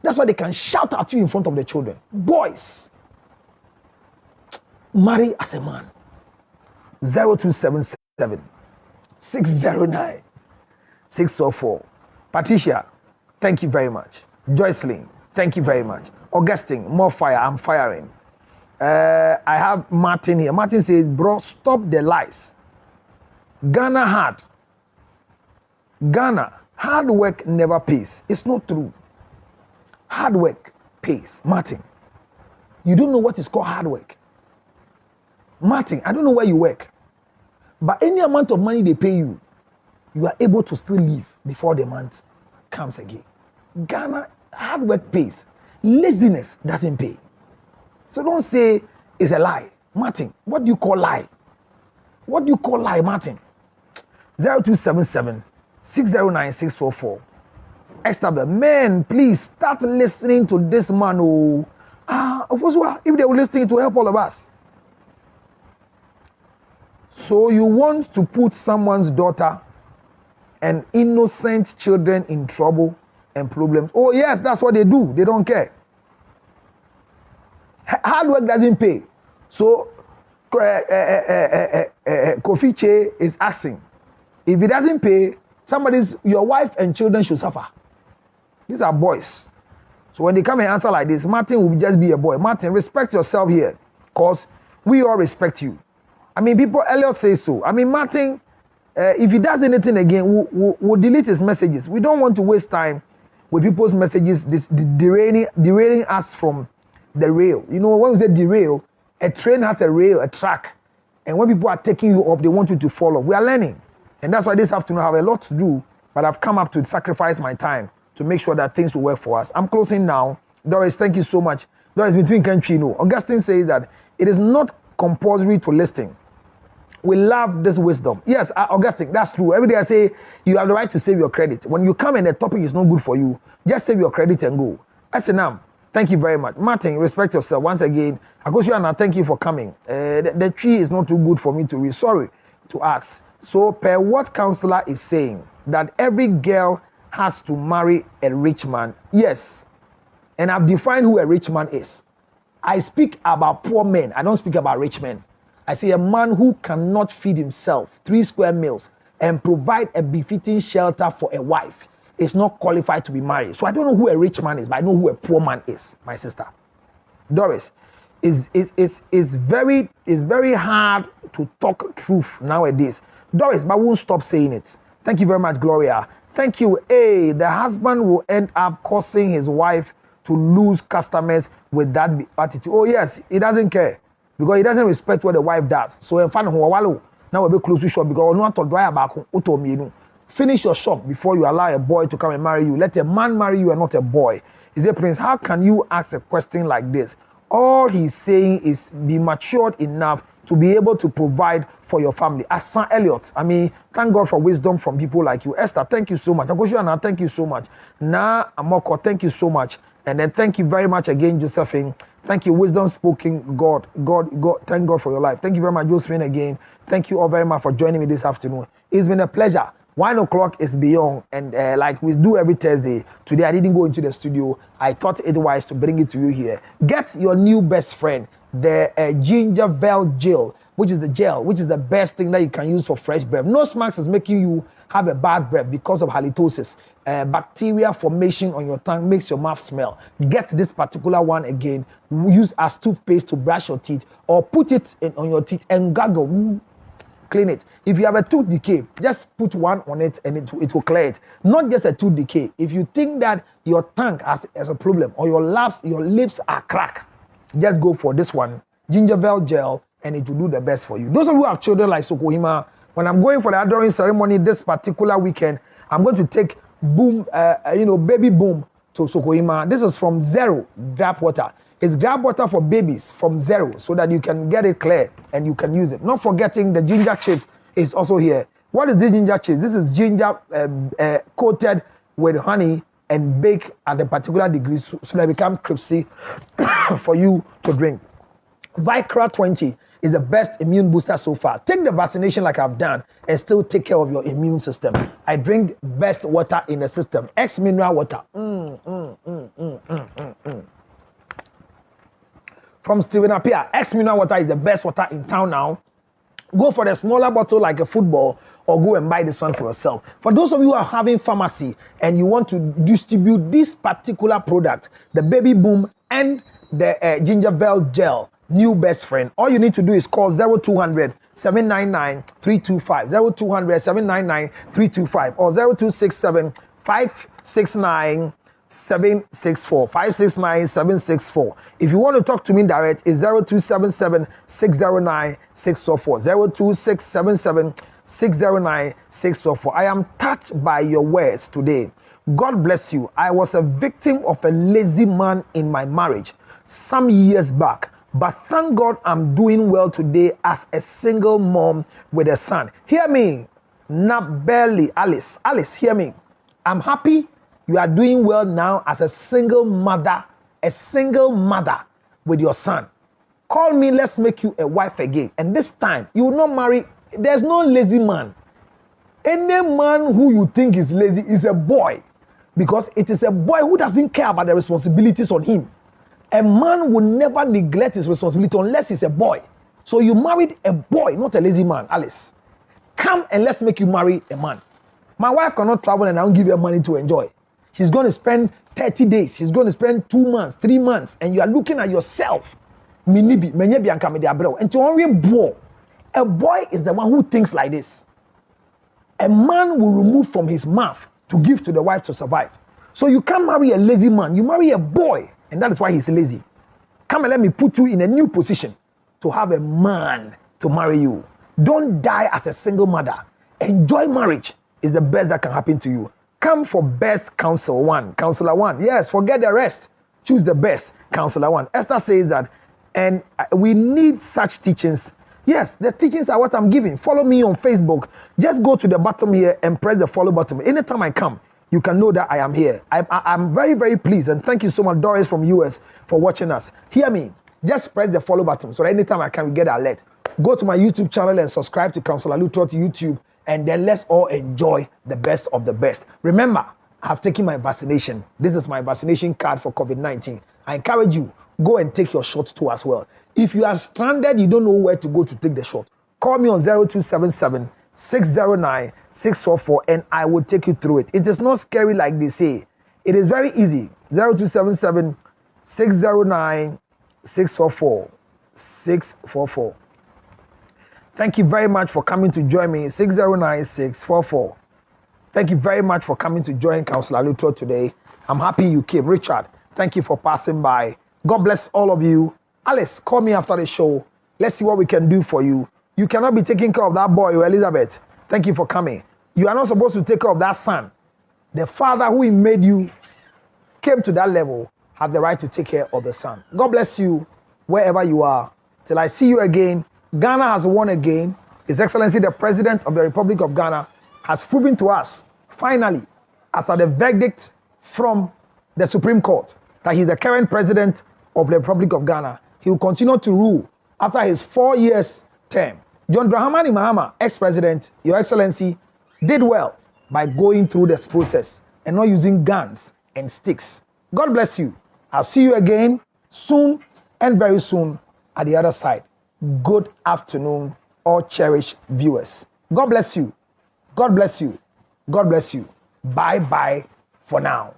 That's why they can shout at you in front of the children. Boys, marry as a man. 0277 609 604. Patricia, thank you very much. Joycelyn, thank you very much. Augustine, more fire, I'm firing. I have Martin here. Martin says, bro, stop the lies. Ghana hard work never pays. It's not true. Hard work pays. Martin, you don't know what is called hard work. Martin, I don't know where you work. But any amount of money they pay you, you are able to still live before the month comes again. Ghana, hard work pays. Laziness doesn't pay. So don't say it's a lie. Martin, what do you call lie? What do you call lie, Martin? 0277 609 644. Estabel, man, please start listening to this man. Of course, if they were listening, to help all of us. So you want to put someone's daughter and innocent children in trouble and problems? Oh yes, that's what they do. They don't care. Hard work doesn't pay. So Kofi Che is asking, if it doesn't pay, your wife and children should suffer. These are boys. So when they come and answer like this, Martin will just be a boy. Martin, respect yourself here, because we all respect you. I mean, Elliot says so. I mean, Martin, if he does anything again, we'll delete his messages. We don't want to waste time with people's messages derailing us from the rail. You know, when we say derail, a train has a rail, a track. And when people are taking you up, they want you to follow. We are learning. And that's why this afternoon I have a lot to do, but I've come up to sacrifice my time to make sure that things will work for us. I'm closing now. Doris, thank you so much. Doris, between country, no. Augustine says that it is not compulsory to listen. We love this wisdom. Yes, Augustine, that's true. Every day I say you have the right to save your credit. When you come and the topic is not good for you, just save your credit and go. SNM, thank you very much. Martin, respect yourself. Once again, Akoshiana, thank you for coming. The tree is not too good for me to read. Sorry to ask. So, per what counselor is saying that every girl has to marry a rich man? Yes. And I've defined who a rich man is. I speak about poor men. I don't speak about rich men. I say a man who cannot feed himself 3 square meals and provide a befitting shelter for a wife is not qualified to be married. So I don't know who a rich man is, but I know who a poor man is, my sister. Doris, it's very hard to talk truth nowadays. Doris, but won't stop saying it. Thank you very much, Gloria. Thank you. Hey, the husband will end up causing his wife to lose customers with that attitude. Oh yes, he doesn't care because he doesn't respect what the wife does. So in fact, now we'll be close to shop because we want to drive back. Finish your shop before you allow a boy to come and marry you. Let a man marry you and not a boy. He said, Prince, how can you ask a question like this? All he's saying is be matured enough to be able to provide for your family. As Son Elliot, I mean, thank God for wisdom from people like you. Esther, thank you so much. Akoshiana, thank you so much. Na Amoko, thank you so much. And then thank you very much again, Josephine. Thank you, wisdom spoken. God, thank God for your life. Thank you very much, Josephine, again. Thank you all very much for joining me this afternoon. It's been a pleasure. 1 o'clock is beyond, and like we do every Thursday, today I didn't go into the studio. I thought it wise to bring it to you here. Get your new best friend, the Gingervel gel, which is the best thing that you can use for fresh breath. No smacks is making you have a bad breath because of halitosis. Bacteria formation on your tongue makes your mouth smell. Get this particular one again. Use as toothpaste to brush your teeth, or put it on your teeth and gargle. clean it. If you have a tooth decay, just put one on it and it will clear it. Not just a tooth decay. If you think that your tongue has a problem or your lips are cracked, just go for this one, Gingervel gel, and it will do the best for you. Those of you who have children like Sokohima, when I'm going for the adoring ceremony this particular weekend, I'm going to take baby boom to Sokohima. This is from Zero Grab Water. It's grab water for babies from Zero so that you can get it clear and you can use it. Not forgetting the ginger chips is also here. What is this ginger chips? This is ginger coated with honey and baked at a particular degree so that it becomes crispy for you to drink. Vicra 20 is the best immune booster so far. Take the vaccination like I've done and still take care of your immune system. I drink best water in the system. X mineral water. From Stephen Appiah, X mineral water is the best water in town now. Go for the smaller bottle like a football or go and buy this one for yourself. For those of you who are having pharmacy and you want to distribute this particular product, the Baby Boom and the Gingervel Gel, new best friend, all you need to do is call 0200 799 325, 0200 799 325 or 0267 569 764, 569 764. If you want to talk to me direct, it's 0277 609 644, 02677 609 644. I am touched by your words today. God bless you. I was a victim of a lazy man in my marriage some years back, but thank God I'm doing well today as a single mom with a son. Hear me, Nabeli Alice. Alice, hear me. I'm happy you are doing well now as a single mother with your son. Call me, let's make you a wife again. And this time, you will not marry. There's no lazy man. Any man who you think is lazy is a boy, because it is a boy who doesn't care about the responsibilities on him. A man will never neglect his responsibility unless he's a boy. So you married a boy, not a lazy man, Alice. Come and let's make you marry a man. My wife cannot travel and I don't give her money to enjoy. She's going to spend 30 days. She's going to spend 2 months, 3 months. And you are looking at yourself. And a boy is the one who thinks like this. A man will remove from his mouth to give to the wife to survive. So you can't marry a lazy man. You marry a boy. And that is why he's lazy. Come and let me put you in a new position to have a man to marry you. Don't die as a single mother. Enjoy marriage. It's the best that can happen to you. Come for best counselor one. Yes, forget the rest. Choose the best counselor one. Esther says that, and we need such teachings. Yes, the teachings are what I'm giving. Follow me on Facebook. Just go to the bottom here and press the follow button. Anytime I come, you can know that I am here. I'm very, very pleased. And thank you so much, Doris from US, for watching us. Hear me. Just press the follow button so that anytime I come, you get an alert. Go to my YouTube channel and subscribe to Counselor Lutrot YouTube. And then let's all enjoy the best of the best. Remember, I have taken my vaccination. This is my vaccination card for COVID-19. I encourage you, go and take your shot too as well. If you are stranded, you don't know where to go to take the shot, call me on 0277 609 644 and I will take you through it. It is not scary like they say. It is very easy. 0277 609 644 644. Thank you very much for coming to join me. 609-644. Thank you very much for coming to join Counselor Lutrot today. I'm happy you came. Richard, thank you for passing by. God bless all of you. Alice, call me after the show. Let's see what we can do for you. You cannot be taking care of that boy, Elizabeth. Thank you for coming. You are not supposed to take care of that son. The father who made you came to that level, have the right to take care of the son. God bless you wherever you are. Till I see you again. Ghana has won again. His Excellency, the President of the Republic of Ghana, has proven to us, finally, after the verdict from the Supreme Court, that he's the current President of the Republic of Ghana. He will continue to rule after his 4 years term. John Dramani Mahama, ex-president, Your Excellency, did well by going through this process and not using guns and sticks. God bless you. I'll see you again soon and very soon at the other side. Good afternoon, all cherished viewers. God bless you. God bless you. God bless you. Bye-bye for now.